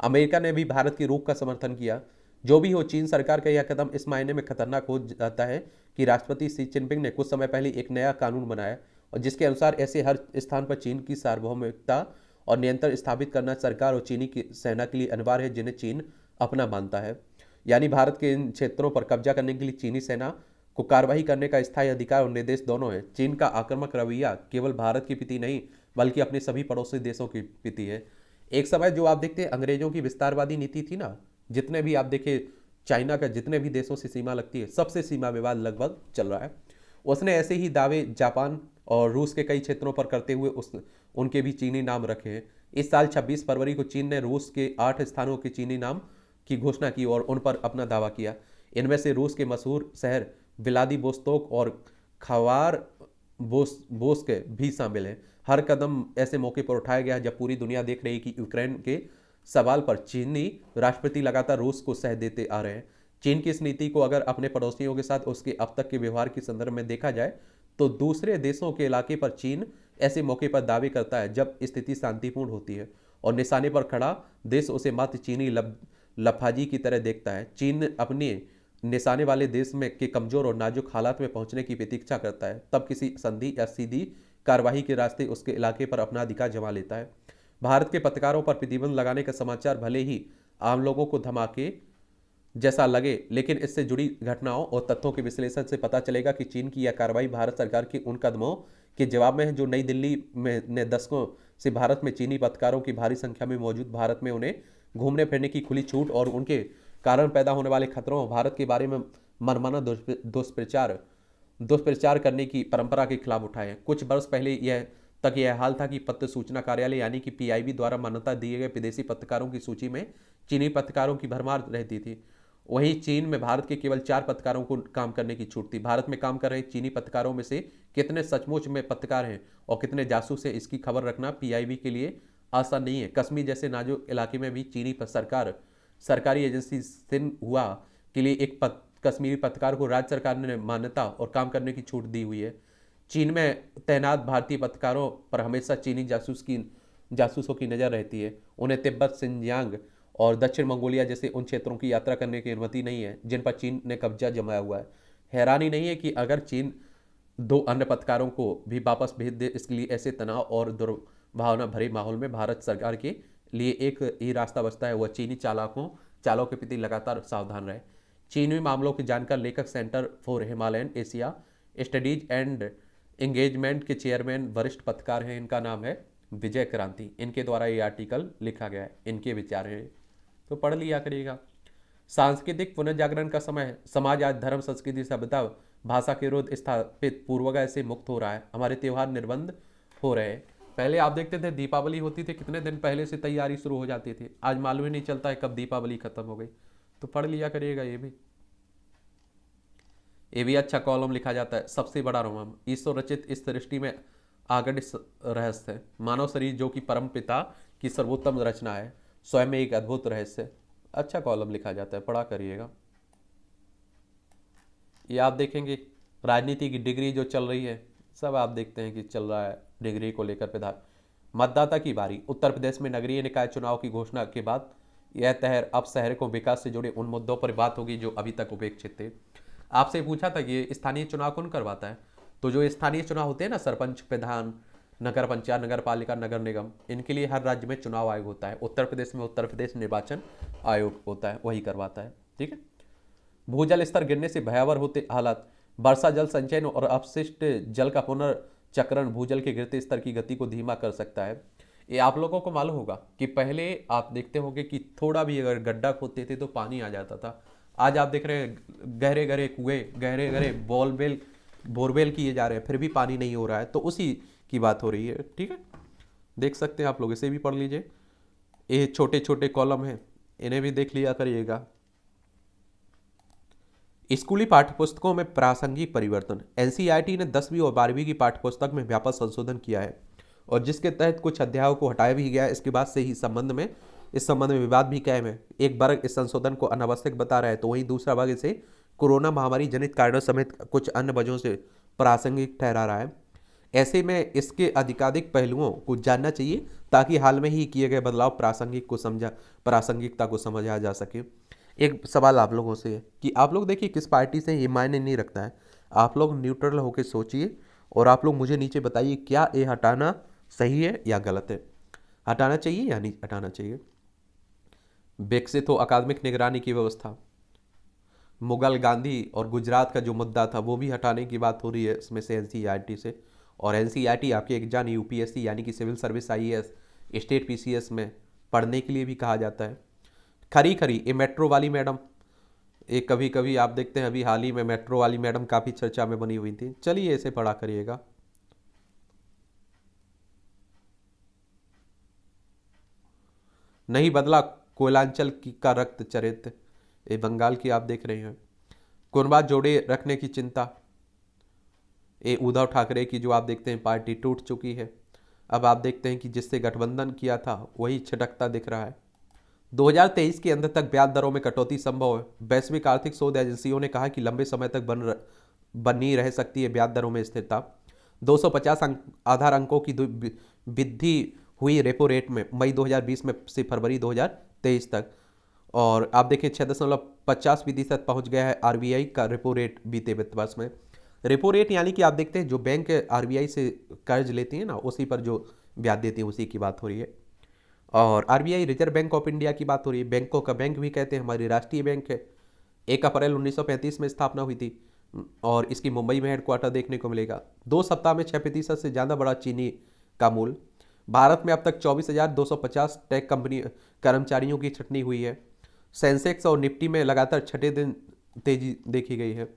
अमेरिका ने भी भारत की रुख का समर्थन किया। जो भी हो, चीन सरकार का यह कदम इस मायने में खतरनाक हो जाता है कि राष्ट्रपति शी जिनपिंग ने कुछ समय पहले एक नया कानून बनाया और जिसके अनुसार ऐसे हर स्थान पर चीन की सार्वभौमिकता और नियंत्रण स्थापित करना सरकार और चीनी की सेना के लिए अनिवार्य है, जिन्हें चीन अपना मानता है। यानी भारत के इन क्षेत्रों पर कब्जा करने के लिए चीनी सेना को कार्रवाई करने का स्थायी अधिकार और निर्देश दोनों है। चीन का आक्रामक रवैया केवल भारत के प्रति नहीं बल्कि अपने सभी पड़ोसी देशों के प्रति है। एक समय जो आप देखते हैं अंग्रेजों की विस्तारवादी नीति थी ना, जितने भी आप देखें चाइना का जितने भी देशों से सीमा लगती है सबसे सीमा विवाद लगभग चल रहा है। उसने ऐसे ही दावे जापान और रूस के कई क्षेत्रों पर करते हुए उनके भी चीनी नाम रखे हैं। इस साल 26 फरवरी को चीन ने रूस के 8 स्थानों के चीनी नाम की घोषणा की और उन पर अपना दावा किया। इनमें से रूस के मशहूर शहर व्लादिवोस्तोक और खबारोव्स्क भी शामिल है। हर कदम ऐसे मौके पर उठाया गया जब पूरी दुनिया देख रही है कि यूक्रेन के सवाल पर चीनी राष्ट्रपति लगातार रूस को सह देते आ रहे हैं। चीन की इस नीति को अगर अपने पड़ोसियों के साथ उसके अब तक के व्यवहार के संदर्भ में देखा जाए तो दूसरे देशों के इलाके पर चीन ऐसे मौके पर दावे करता है जब स्थिति शांतिपूर्ण होती है और निशाने पर खड़ा देश उसे मात्र चीनी लफाजी की तरह देखता है। चीन अपने निशाने वाले देश में के कमजोर और नाजुक हालात में पहुंचने की प्रतीक्षा करता है, तब किसी संधि या सीधी कार्रवाई के रास्ते उसके इलाके पर अपना अधिकार जमा लेता है। भारत के पत्रकारों पर प्रतिबंध लगाने का समाचार भले ही आम लोगों को धमाके जैसा लगे, लेकिन इससे जुड़ी घटनाओं और तथ्यों के विश्लेषण से पता चलेगा कि चीन की यह कार्रवाई भारत सरकार के उन कदमों के जवाब में है जो नई दिल्ली में ने दशकों से भारत में चीनी पत्रकारों की भारी संख्या में मौजूद भारत में उन्हें घूमने फिरने की खुली छूट और उनके कारण पैदा होने वाले खतरों भारत के बारे में मनमाना दुष्प्रचार करने की परंपरा के खिलाफ उठाए। कुछ वर्ष पहले यह हाल था कि पत्र सूचना कार्यालय यानी कि पीआईबी द्वारा मान्यता दिए गए विदेशी पत्रकारों की सूची में चीनी पत्रकारों की भरमार रहती थी वहीं चीन में भारत के केवल 4 पत्रकारों को काम करने की छूट थी। भारत में काम कर रहे चीनी पत्रकारों में से कितने सचमुच में पत्रकार हैं और कितने जासूस हैं, इसकी खबर रखना पीआईबी के लिए आसान नहीं है। कश्मीर जैसे नाजुक इलाके में भी चीनी सरकारी एजेंसी सिन्हुआ के लिए एक कश्मीरी पत्रकार को राज्य सरकार ने मान्यता और काम करने की छूट दी हुई है। चीन में तैनात भारतीय पत्रकारों पर हमेशा चीनी जासूसों की नज़र रहती है। उन्हें तिब्बत, सिंजियांग और दक्षिण मंगोलिया जैसे उन क्षेत्रों की यात्रा करने की अनुमति नहीं है जिन पर चीन ने कब्जा जमाया हुआ है। हैरानी नहीं है कि अगर चीन 2 अन्य पत्रकारों को भी वापस भेज दे, इसके लिए ऐसे तनाव और दुर्भावना भरे माहौल में भारत सरकार के लिए एक ही रास्ता बचता है, वह चीनी चालों के प्रति लगातार सावधान रहे। चीनी मामलों की जानकार लेखक centre for Himalayan Asia studies and engagement के चेयरमैन वरिष्ठ पत्रकार हैं, इनका नाम है विजय क्रांति। इनके द्वारा ये आर्टिकल लिखा गया है, इनके विचार हैं, तो पढ़ लिया करिएगा। सांस्कृतिक पुनर्जागरण का समय है। समाज आज धर्म, संस्कृति, सभ्यता, भाषा के विरुद्ध स्थापित पूर्वग्रह से मुक्त हो रहा है। हमारे त्योहार निर्बंध हो रहे हैं। पहले आप देखते थे दीपावली होती थी, कितने दिन पहले से तैयारी शुरू हो जाती थी। आज मालूम ही नहीं चलता है कब दीपावली खत्म हो गई। तो पढ़ लिया करिएगा। ये भी अच्छा कॉलम लिखा जाता है। सबसे बड़ा रोमन ईश्वर रचित इस सृष्टि में आगढ़ रहस्य है। मानव शरीर जो कि परम पिता की सर्वोत्तम रचना है, स्वयं में एक अद्भुत रहस्य। अच्छा कॉलम लिखा जाता है, पढ़ा करिएगा। ये आप देखेंगे राजनीति की डिग्री जो चल रही है, सब आप देखते हैं कि चल रहा है डिग्री को लेकर प्रधान। मतदाता की बारी। उत्तर प्रदेश में नगरीय निकाय चुनाव की घोषणा के बाद यह तहर अब शहर को विकास से जुड़े उन मुद्दों पर बात होगी जो अभी तक उपेक्षित थे। आपसे पूछा था कि स्थानीय चुनाव कौन करवाता है, तो जो स्थानीय चुनाव होते हैं ना, सरपंच, प्रधान, नगर पंचायत, नगर पालिका, नगर निगम, इनके लिए हर राज्य में चुनाव आयोग होता है। उत्तर प्रदेश में उत्तर प्रदेश निर्वाचन आयोग होता है, वही करवाता है। ठीक है। भूजल स्तर गिरने से भयावह होते हालात। वर्षा जल संचयन और अपशिष्ट जल का पुनर्चक्रण भूजल के गिरते स्तर की गति को धीमा कर सकता है। ये आप लोगों को मालूम होगा कि पहले आप देखते होंगे कि थोड़ा भी अगर गड्ढा खोदते थे तो पानी आ जाता था। आज आप देख रहे हैं गहरे गहरे कुएं, गहरे गहरे बोरवेल किए जा रहे हैं, फिर भी पानी नहीं हो रहा है। तो उसी की बात हो रही है। ठीक है, देख सकते हैं आप लोग, इसे भी पढ़ लीजिए। ये छोटे छोटे कॉलम हैं, इन्हें भी देख लिया करिएगा। स्कूली पाठ्यपुस्तकों में प्रासंगिक परिवर्तन। एनसीईआरटी ने 10वीं और 12वीं की पाठ्यपुस्तक में व्यापक संशोधन किया है और जिसके तहत कुछ अध्यायों को हटाया भी गया है। इसके बाद से ही इस संबंध में विवाद भी कायम है। एक वर्ग इस संशोधन को अनावश्यक बता रहा है, तो वहीं दूसरा वर्ग इसे कोरोना महामारी जनित कारणों समेत कुछ अन्य वजहों से प्रासंगिक ठहरा रहा है। ऐसे में इसके अधिकाधिक पहलुओं को जानना चाहिए ताकि हाल में ही किए गए बदलाव प्रासंगिकता को समझा जा सके। एक सवाल आप लोगों से है कि आप लोग देखिए किस पार्टी से ये मायने नहीं रखता है, आप लोग न्यूट्रल होकर सोचिए और आप लोग मुझे नीचे बताइए क्या ये हटाना सही है या गलत है, हटाना चाहिए या नहीं हटाना चाहिए। विकसित हो अकादमिक निगरानी की व्यवस्था। मुगल, गांधी और गुजरात का जो मुद्दा था वो भी हटाने की बात हो रही है इसमें से एनसीईआरटी से। और एनसीईआरटी आपके एग्जाम यूपीएससी यानी कि civil service, IAS, state PCS में पढ़ने के लिए भी कहा जाता है। खरी ये मेट्रो वाली मैडम, एक कभी कभी आप देखते हैं अभी हाल ही में मेट्रो वाली मैडम काफ़ी चर्चा में बनी हुई थी। चलिए इसे पढ़ा करिएगा। नहीं बदला कोयलांचल का रक्त चरित्र, ये बंगाल की आप देख रहे हैं। कुनबा जोड़े रखने की चिंता, ये उद्धव ठाकरे की जो आप देखते हैं पार्टी टूट चुकी है। अब आप देखते हैं कि जिससे गठबंधन किया था वही छिटकता दिख रहा है। 2023 के अंत तक ब्याज दरों में कटौती संभव है। वैश्विक आर्थिक शोध एजेंसियों ने कहा कि लंबे समय तक बनी रह सकती है ब्याज दरों में स्थिरता। 250 आधार अंकों की वृद्धि हुई रेपो रेट में मई 2020 में से फरवरी 2023 तक। और आप देखें 6.50% पहुंच गया है आरबीआई का रेपो रेट बीते वित्त वर्ष में। रेपो रेट यानी कि आप देखते हैं जो बैंक आरबीआई से कर्ज लेती है ना, उसी पर जो ब्याज देती है उसी की बात हो रही है। और RBI reserve bank of India की बात हो रही है। बैंकों का बैंक भी कहते हैं, हमारी राष्ट्रीय बैंक है। 1 अप्रैल 1935 में स्थापना हुई थी और इसकी मुंबई में हेडक्वार्टर देखने को मिलेगा। 2 सप्ताह में 6% से ज़्यादा बढ़ा चीनी का मूल्य। भारत में अब तक 24,250 टेक कंपनी कर्मचारियों की छटनी हुई है। सेंसेक्स और निफ्टी में लगातार छठे दिन तेजी देखी गई है।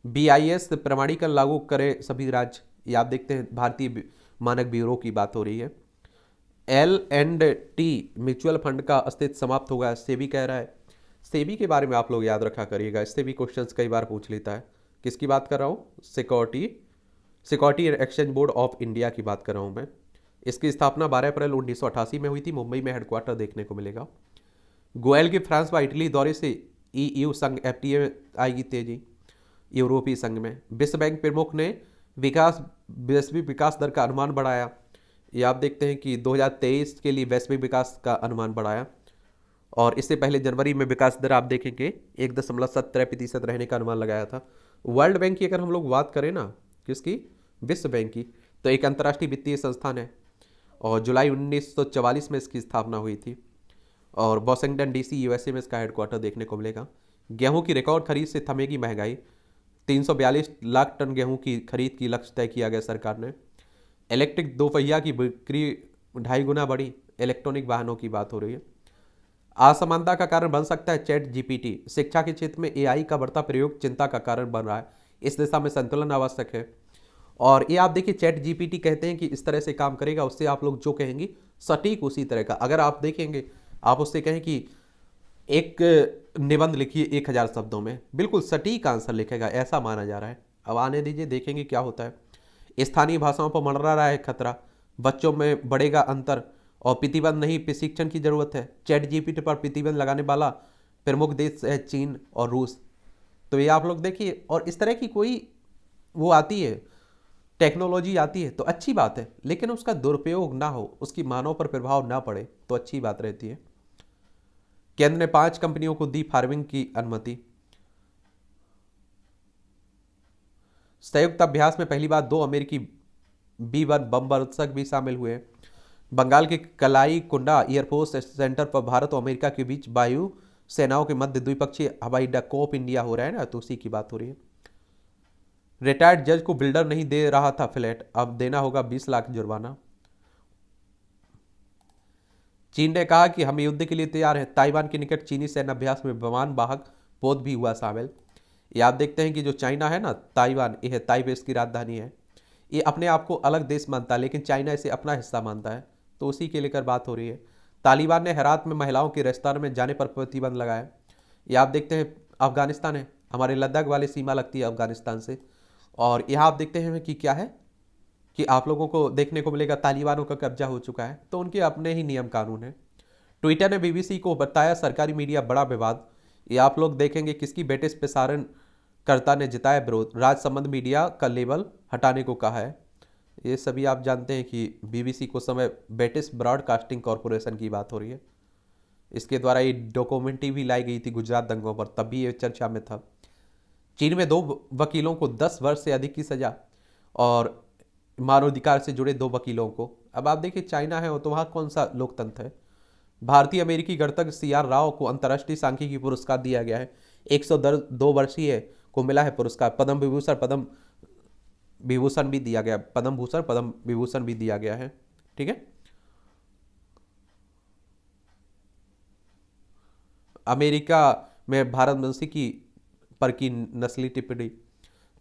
बीआईएस प्रमाणीकरण लागू करे सभी राज्य, ये आप देखते हैं भारतीय मानक ब्यूरो की बात हो रही है। L&T म्यूचुअल फंड का अस्तित्व समाप्त होगा, सेबी कह रहा है। सेबी के बारे में आप लोग याद रखा करिएगा, इससे भी क्वेश्चंस कई बार पूछ लेता है। किसकी बात कर रहा हूँ? Security and exchange board of India की बात कर रहा हूँ मैं। इसकी स्थापना 12 अप्रैल 1988 में हुई थी। मुंबई में हेडक्वार्टर देखने को मिलेगा। गोयल के फ्रांस व इटली दौरे से ईयू संघ एफटीए में आएगी तेजी, यूरोपीय संघ में। विश्व बैंक प्रमुख ने वैश्विक विकास दर का अनुमान बढ़ाया। ये आप देखते हैं कि 2023 के लिए वैश्विक विकास का अनुमान बढ़ाया, और इससे पहले जनवरी में विकास दर आप देखेंगे 1.17% रहने का अनुमान लगाया था। वर्ल्ड बैंक की अगर हम लोग बात करें ना, किसकी? विश्व बैंक की, तो एक अंतर्राष्ट्रीय वित्तीय संस्थान है, और जुलाई 1944 में इसकी स्थापना हुई थी, और वॉशिंगटन डीसी यूएसए में इसका हेडक्वार्टर देखने को मिलेगा। गेहूं की रिकॉर्ड खरीद से थमेगी महंगाई। 342 लाख टन गेहूं की खरीद की लक्ष्य तय किया गया सरकार ने। इलेक्ट्रिक दोपहिया की बिक्री 2.5 गुना बढ़ी। इलेक्ट्रॉनिक वाहनों की बात हो रही है। असमानता का कारण बन सकता है चैट जीपीटी। शिक्षा के क्षेत्र में एआई का बढ़ता प्रयोग चिंता का कारण बन रहा है। इस दिशा में संतुलन आवश्यक है। और ये आप देखिए, चैट जीपीटी कहते हैं कि इस तरह से काम करेगा, उससे आप लोग जो कहेंगे सटीक उसी तरह का। अगर आप देखेंगे, आप उससे कहें कि एक निबंध लिखिए 1000 शब्दों में, बिल्कुल सटीक आंसर लिखेगा, ऐसा माना जा रहा है। अब आने दीजिए, देखेंगे क्या होता है। स्थानीय भाषाओं पर मंडरा रहा है खतरा। बच्चों में बढ़ेगा अंतर, और प्रतिबंध नहीं, प्रशिक्षण की जरूरत है। चैट जीपीटी पर प्रतिबंध लगाने वाला प्रमुख देश है चीन और रूस। तो ये आप लोग देखिए, और इस तरह की कोई वो आती है, टेक्नोलॉजी आती है तो अच्छी बात है, लेकिन उसका दुरुपयोग ना हो, उसकी मानव पर प्रभाव ना पड़े तो अच्छी बात रहती है। केंद्र ने 5 कंपनियों को दी फार्मिंग की अनुमति। संयुक्त अभ्यास में पहली बार 2 अमेरिकी B-1 बमवर्षक भी शामिल हुए। बंगाल के कलाई कुंडा एयरफोर्स सेंटर पर भारत और अमेरिका के बीच वायु सेनाओं के मध्य द्विपक्षीय हवाई अड्डा कोप इंडिया हो रहा है ना, तो उसी की बात हो रही है। रिटायर्ड जज को बिल्डर नहीं दे रहा था फ्लैट, अब देना होगा 20 लाख जुर्माना। चीन ने कहा कि हम युद्ध के लिए तैयार हैं। ताइवान के निकट चीनी सैन्य अभ्यास में विमान वाहक पोत भी हुआ शामिल। ये आप देखते हैं कि जो चाइना है ना, ताइवान, यह ताइपे इसकी राजधानी है। ये अपने आप को अलग देश मानता है, लेकिन चाइना इसे अपना हिस्सा मानता है, तो उसी के लेकर बात हो रही है। तालिबान ने हेरात में महिलाओं के रेस्तरां में जाने पर प्रतिबंध लगाया। ये आप देखते हैं अफगानिस्तान है, हमारे लद्दाख वाली सीमा लगती है अफगानिस्तान से, और यहाँ आप देखते हैं कि क्या है कि आप लोगों को देखने को मिलेगा तालिबानों का कब्जा हो चुका है, तो उनके अपने ही नियम कानून है। ट्विटर ने बीबीसी को बताया सरकारी मीडिया बड़ा विवाद। ये आप लोग देखेंगे किसकी ब्रिटिश प्रसारण कर्ता ने जिताया विरोध। राजसंबंध मीडिया का लेबल हटाने को कहा है। ये सभी आप जानते हैं कि बीबीसी को समय ब्रिटिश ब्रॉडकास्टिंग कॉरपोरेशन की बात हो रही है। इसके द्वारा ये डॉक्यूमेंट्री भी लाई गई थी गुजरात दंगों पर, तब भी ये चर्चा में था। चीन में 2 वकीलों को 10 वर्ष से अधिक की सजा, और मानवाधिकार से जुड़े 2 वकीलों को। अब आप देखिए चाइना है तो वहाँ कौन सा लोकतंत्र है। भारतीय अमेरिकी गणतज्ञ CR राव को अंतर्राष्ट्रीय सांख्यिकी पुरस्कार दिया गया है। 102 वर्षीय को मिला है पुरस्कार। पद्म विभूषण भी दिया गया, पद्म विभूषण भी दिया गया है। ठीक है। अमेरिका में भारतवंशी की पर की नस्ली टिप्पणी।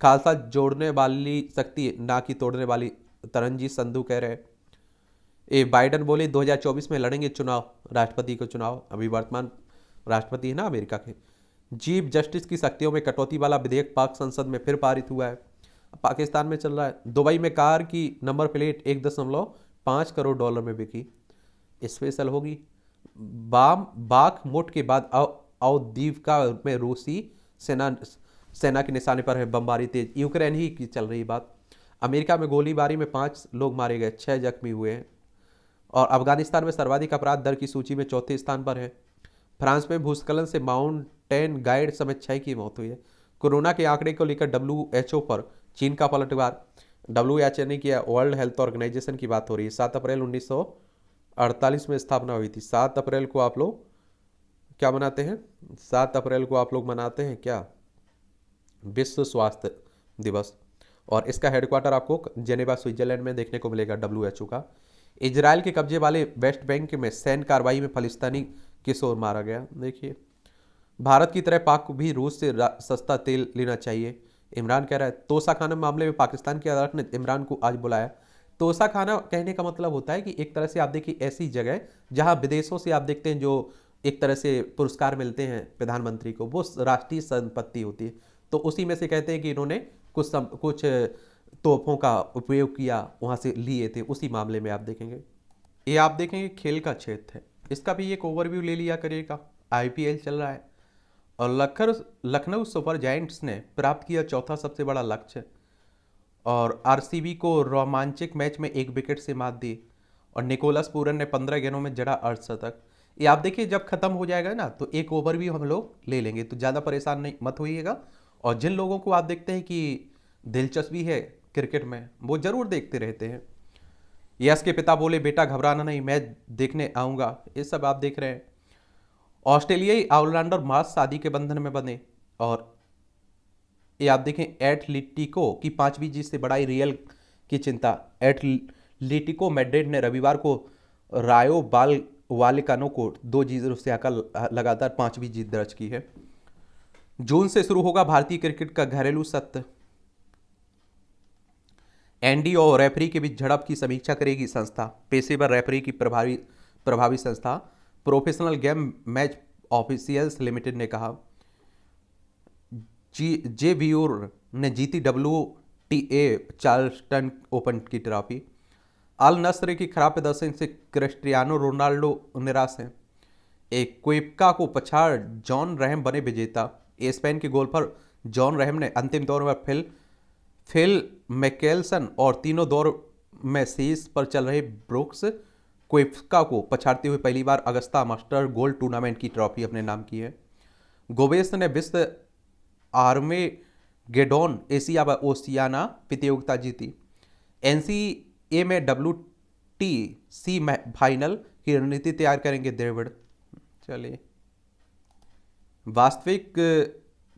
खालसा जोड़ने वाली शक्ति ना कि तोड़ने वाली, तरनजीत संधू कह रहे हैं। ए बाइडन बोले 2024 में लड़ेंगे चुनाव, राष्ट्रपति को चुनाव। अभी वर्तमान राष्ट्रपति है ना अमेरिका के। चीफ जस्टिस की शक्तियों में कटौती वाला विधेयक पाक संसद में फिर पारित हुआ है। पाकिस्तान में चल रहा है। दुबई में कार की नंबर प्लेट 1.5 करोड़ डॉलर में बिकी। स्पेशल होगी। बाख मुठ के बाद अवदीवका में रूसी सेना के निशाने पर है बमबारी तेज। यूक्रेन ही की चल रही बात। अमेरिका में गोलीबारी में 5 लोग मारे गए, 6 जख्मी हुए हैं। और अफगानिस्तान में सर्वाधिक अपराध दर की सूची में 4थे स्थान पर है। फ्रांस में भूस्खलन से माउंटेन गाइड समेत 6 की मौत हुई है। कोरोना के आंकड़े को लेकर WHO पर चीन का पलटवार। WHO ने किया, वर्ल्ड हेल्थ ऑर्गेनाइजेशन की बात हो रही है। 7 अप्रैल 1948 में स्थापना हुई थी। 7 अप्रैल को आप लोग क्या मनाते हैं? 7 अप्रैल को आप लोग मनाते हैं क्या? विश्व स्वास्थ्य दिवस। और इसका हेडक्वार्टर आपको जेनेवा स्विट्जरलैंड में देखने को मिलेगा WHO का। इजराइल के कब्जे वाले वेस्ट बैंक में सैन्य कार्रवाई में फलिस्तीनी किशोर मारा गया। देखिए, भारत की तरह पाक को भी रूस से सस्ता तेल लेना चाहिए, इमरान कह रहा है। तोसा खाना मामले में पाकिस्तान की अदालत ने इमरान को आज बुलाया। तोसा खाना कहने का मतलब होता है कि एक तरह से आप देखिए ऐसी जगह जहां विदेशों से आप देखते हैं जो एक तरह से पुरस्कार मिलते हैं प्रधानमंत्री को, वो राष्ट्रीय संपत्ति होती है। तो उसी में से कहते हैं कि इन्होंने कुछ तोपों का उपयोग किया, वहाँ से लिए थे, उसी मामले में आप देखेंगे। ये आप देखेंगे खेल का क्षेत्र है, इसका भी एक ओवरव्यू ले लिया करिएगा। आईपीएल चल रहा है और लखनऊ सुपर जायंट्स ने प्राप्त किया चौथा सबसे बड़ा लक्ष्य और आरसीबी को रोमांचक मैच में 1 विकेट से मात दी और निकोलस पूरन ने 15 गेंदों में जड़ा अर्धशतक। ये आप देखिए जब खत्म हो जाएगा ना तो एक ओवरव्यू हम लोग ले लेंगे, तो ज़्यादा परेशान नहीं मत होइएगा। और जिन लोगों को आप देखते हैं कि दिलचस्पी है क्रिकेट में, वो जरूर देखते रहते हैं। यश के पिता बोले बेटा घबराना नहीं, मैं देखने आऊँगा, ये सब आप देख रहे हैं। ऑस्ट्रेलियाई ऑलराउंडर मार्स शादी के बंधन में बने और ये आप देखें एटलेटिको की 5वीं जीत से बढ़ाई रियल की चिंता। एटलेटिको मैड्रिड ने रविवार को रायो वालेकानो को 2-0 से हराकर लगातार 5वीं जीत दर्ज की है। जून से शुरू होगा भारतीय क्रिकेट का घरेलू सत्र। एनडी और रेफरी के बीच झड़प की समीक्षा करेगी संस्था। पेशेवर रेफरी की प्रभावी संस्था professional game match officials limited ने कहा। जेवियोर ने जीती WTA चार्ल्सटन ओपन की ट्रॉफी। अल नस्र की खराब प्रदर्शन से क्रिस्टियानो रोनाल्डो निराश हैं। एक क्वेपका को पछाड़ जॉन रहम बने विजेता। स्पेन के गोल्फर जॉन रहम ने अंतिम दौर में फिल मैकेल्सन और तीनों दौर में शीर्ष पर चल रहे ब्रुक्स क्वेपका को पछाड़ते हुए पहली बार अगस्ता मास्टर गोल्ड टूर्नामेंट की ट्रॉफी अपने नाम की है। गोबेस ने विश्व आर्मेगेडोन एशिया व ओशियाना प्रतियोगिता जीती। एनसीए में WTC फाइनल की रणनीति तैयार करेंगे द्रविड़। चलिए, वास्तविक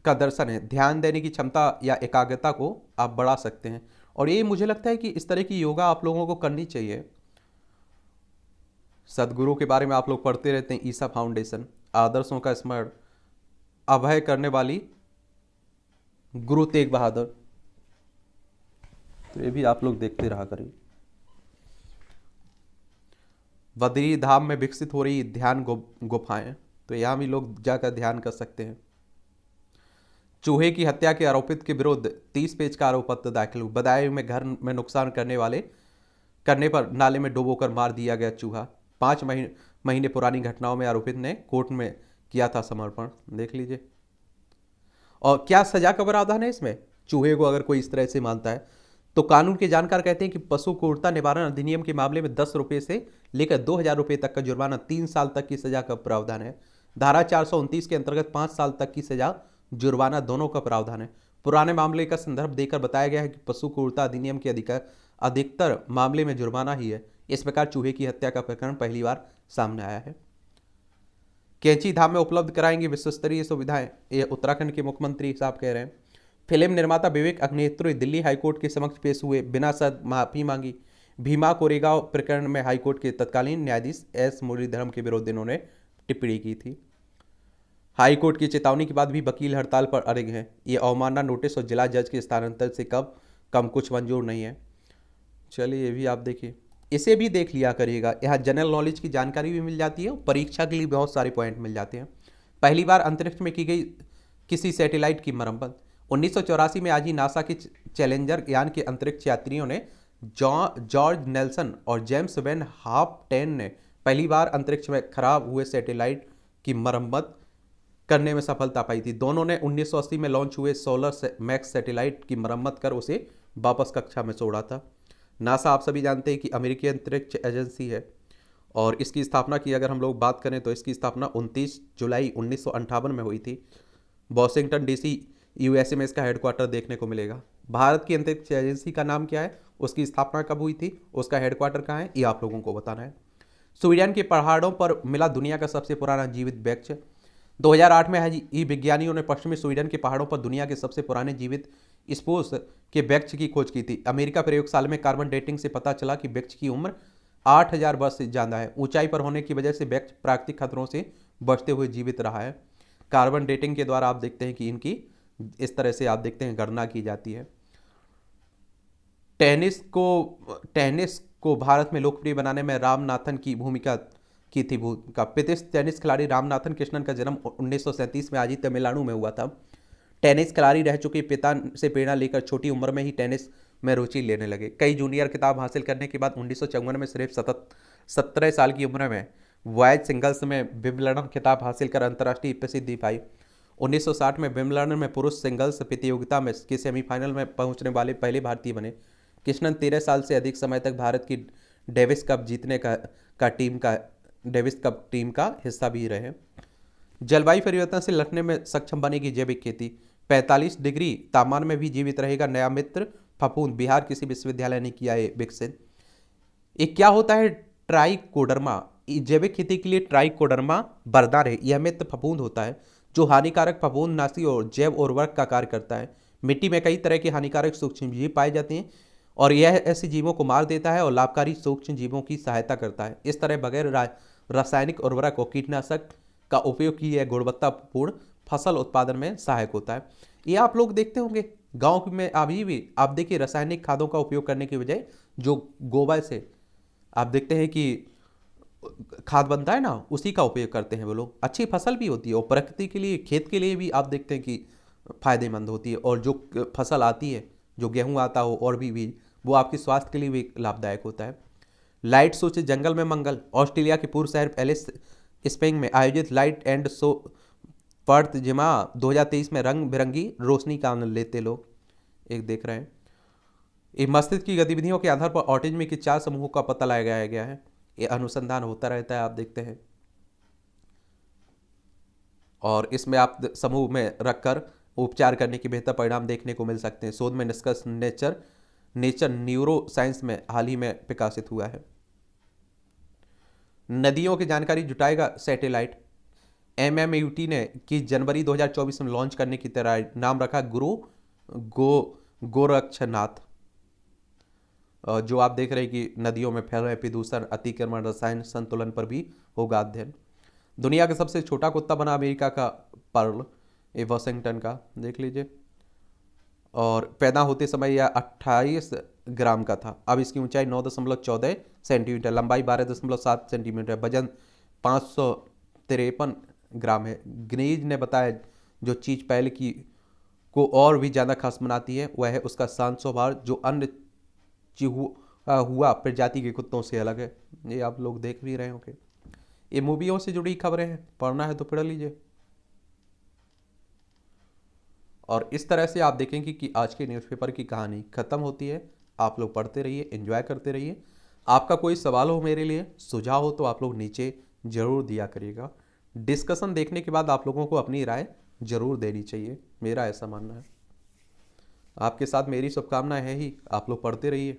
का दर्शन है, ध्यान देने की क्षमता या एकाग्रता को आप बढ़ा सकते हैं और ये मुझे लगता है कि इस तरह की योगा आप लोगों को करनी चाहिए। सदगुरु के बारे में आप लोग पढ़ते रहते हैं। ईसा फाउंडेशन आदर्शों का स्मरण, अभय करने वाली गुरु तेग बहादुर, तो ये भी आप लोग देखते रहा करिए। बद्री धाम में विकसित हो रही ध्यान गुफाएं, तो यहाँ भी लोग जाकर ध्यान कर सकते हैं। चूहे की हत्या के आरोपित के विरुद्ध 30 पेज का आरोप पत्र दाखिल हुआ। बदायूं में घर में नुकसान करने पर नाले में डुबोकर मार दिया गया चूहा। 5 महीने पुरानी घटनाओं में आरोपित ने कोर्ट में किया था समर्पण, देख लीजिए। और क्या सजा का प्रावधान है इसमें? चूहे को अगर कोई इस तरह से मानता है तो कानून के जानकार कहते हैं कि पशु क्रूरता निवारण अधिनियम के मामले में 10 रुपये से लेकर 2000 रुपये तक का जुर्माना, 3 साल तक की सजा का प्रावधान है। धारा 429 के अंतर्गत 5 साल तक की सजा, जुर्माना दोनों का प्रावधान है। पुराने मामले का संदर्भ देकर बताया गया है कि पशु क्रूरता अधिनियम के अधिकतर मामले में जुर्माना ही है। इस प्रकार चूहे की हत्या का प्रकरण पहली बार सामने आया है। कैंची धाम में उपलब्ध कराएंगे विश्वस्तरीय सुविधाएं, ये उत्तराखंड के मुख्यमंत्री साहब कह रहे हैं। फिल्म निर्माता विवेक अग्निहोत्री दिल्ली हाईकोर्ट के समक्ष पेश हुए, बिना शर्त माफी मांगी। भीमा कोरेगांव प्रकरण में हाईकोर्ट के तत्कालीन न्यायाधीश S मुरलीधरन के विरुद्ध इन्होंने टिप्पणी की थी। हाईकोर्ट की चेतावनी के बाद भी वकील हड़ताल पर अड़े हैं। ये अवमानना नोटिस और जिला जज के स्थानांतरण से कम कुछ मंजूर नहीं है। चलिए, ये भी आप देखिए, इसे भी देख लिया करिएगा। यहाँ जनरल नॉलेज की जानकारी भी मिल जाती है, परीक्षा के लिए बहुत सारे पॉइंट मिल जाते हैं। पहली बार अंतरिक्ष में की गई किसी सैटेलाइट की मरम्मत। 1984 में आज ही नासा के चैलेंजर यान के अंतरिक्ष यात्रियों ने जॉर्ज नेल्सन और जेम्स वेन हाफटेन ने पहली बार अंतरिक्ष में खराब हुए सैटेलाइट की मरम्मत करने में सफलता पाई थी। दोनों ने 1980 में लॉन्च हुए सोलर मैक्स सैटेलाइट की मरम्मत कर उसे वापस कक्षा में छोड़ा था। नासा आप सभी जानते हैं कि अमेरिकी अंतरिक्ष एजेंसी है और इसकी स्थापना की अगर हम लोग बात करें तो इसकी स्थापना 29 जुलाई 1958 में हुई थी। वॉशिंगटन DC USA में इसका हेडक्वार्टर देखने को मिलेगा। भारत की अंतरिक्ष एजेंसी का नाम क्या है, उसकी स्थापना कब हुई थी, उसका हेडक्वार्टर कहाँ है, ये आप लोगों को बताना है। स्वीडन के पहाड़ों पर मिला दुनिया का सबसे पुराना जीवित वृक्ष। 2008 में ही विज्ञानियों ने पश्चिमी स्वीडन के पहाड़ों पर दुनिया के सबसे पुराने जीवित स्पूस के वृक्ष की खोज की थी। अमेरिका प्रयोगशाला में कार्बन डेटिंग से पता चला कि वृक्ष की उम्र 8000 वर्ष से ज़्यादा है। ऊंचाई पर होने की वजह से वृक्ष प्राकृतिक खतरों से बचते हुए जीवित रहा है। कार्बन डेटिंग के द्वारा आप देखते हैं कि इनकी इस तरह से आप देखते हैं गणना की जाती है। टेनिस को भारत में लोकप्रिय बनाने में रामनाथन की भूमिका की थी भूमिका। ब्रिटिश टेनिस खिलाड़ी रामनाथन कृष्णन का जन्म 1937 में आज ही तमिलनाडु में हुआ था। टेनिस खिलाड़ी रह चुके पिता से प्रेरणा लेकर छोटी उम्र में ही टेनिस में रुचि लेने लगे। कई जूनियर खिताब हासिल करने के बाद 1954 में सिर्फ 17 साल की उम्र में बॉयज सिंगल्स में विंबलडन खिताब हासिल कर अंतर्राष्ट्रीय प्रसिद्धि पाई। 1960 में विंबलडन में पुरुष सिंगल्स प्रतियोगिता में के सेमीफाइनल में पहुंचने वाले पहले भारतीय बने। कृष्णन 13 साल से अधिक समय तक भारत की डेविस कप जीतने डेविस कप टीम का हिस्सा भी रहे। जलवायु परिवर्तन से लड़ने में सक्षम बनेगी जैविक खेती। 45 डिग्री तापमान में भी जीवित रहेगा नया मित्र फफूंद, बिहार किसी विश्वविद्यालय ने किया है विकसित। ये क्या होता है ट्राइकोडर्मा? जैविक खेती के लिए ट्राइकोडर्मा वरदान है। यह मित्र फफूंद होता है जो हानिकारक फफूंदनाशी और जैव उर्वरक का कार्य करता है। मिट्टी में कई तरह के हानिकारक सूक्ष्म जीव पाए जाते हैं और यह ऐसे जीवों को मार देता है और लाभकारी सूक्ष्म जीवों की सहायता करता है। इस तरह बगैर रासायनिक उर्वरक और कीटनाशक का उपयोग किए गुणवत्तापूर्ण फसल उत्पादन में सहायक होता है। ये आप लोग देखते होंगे गांव में अभी भी आप देखिए रासायनिक खादों का उपयोग करने की बजाय जो गोबर से आप देखते हैं कि खाद बनता है ना, उसी का उपयोग करते हैं वो लोग। अच्छी फसल भी होती है और प्रकृति के लिए खेत के लिए भी आप देखते हैं कि फायदेमंद होती है। और जो फसल आती है, जो गेहूं आता हो और भी बीज, वो आपके स्वास्थ्य के लिए भी लाभदायक होता है। लाइट शो से जंगल में मंगल। ऑस्ट्रेलिया के पूर्व शहर एलिस स्प्रिंग में आयोजित लाइट एंड शो पर्थ जिमा 2023 में रंग बिरंगी रोशनी का आनंद लेते लोग एक देख रहे हैं। ये मस्तिष्क की गतिविधियों के आधार पर ऑटिज्म के 4 समूहों का पता लगाया गया है। ये अनुसंधान होता रहता है, आप देखते हैं। और इसमें आप समूह में रखकर उपचार करने के बेहतर परिणाम देखने को मिल सकते हैं। शोध में निष्कर्ष नेचर न्यूरो साइंस में हाल ही में प्रकाशित हुआ है। नदियों की जानकारी जुटाएगा सैटेलाइट। MMUT ने की जनवरी 2024 में लॉन्च करने की तैयारी, नाम रखा गुरु गोरक्षनाथ। जो आप देख रहे हैं कि नदियों में फैल रहे प्रदूषण, अतिक्रमण, रसायन संतुलन पर भी होगा अध्ययन। दुनिया का सबसे छोटा कुत्ता बना अमेरिका का पर्ल, ये वाशिंगटन का देख लीजिए। और पैदा होते समय यह 28 ग्राम का था। अब इसकी ऊंचाई 9.14 सेंटीमीटर, लंबाई 12.7 सेंटीमीटर, वजन 553 ग्राम है। गिनीज ने बताया जो चीज़ पहले की को और भी ज़्यादा खास बनाती है वह है उसका शांत स्वभाव, जो अन्य हुआ प्रजाति के कुत्तों से अलग है। ये आप लोग देख भी रहे होंगे। ये मूवियों से जुड़ी खबरें हैं, पढ़ना है तो पढ़ लीजिए। और इस तरह से आप देखेंगे कि आज के न्यूज़पेपर की कहानी खत्म होती है। आप लोग पढ़ते रहिए, एंजॉय करते रहिए। आपका कोई सवाल हो मेरे लिए, सुझाव हो तो आप लोग नीचे जरूर दिया करिएगा। डिस्कशन देखने के बाद आप लोगों को अपनी राय जरूर देनी चाहिए, मेरा ऐसा मानना है। आपके साथ मेरी शुभकामनाएं है ही। आप लोग पढ़ते रहिए।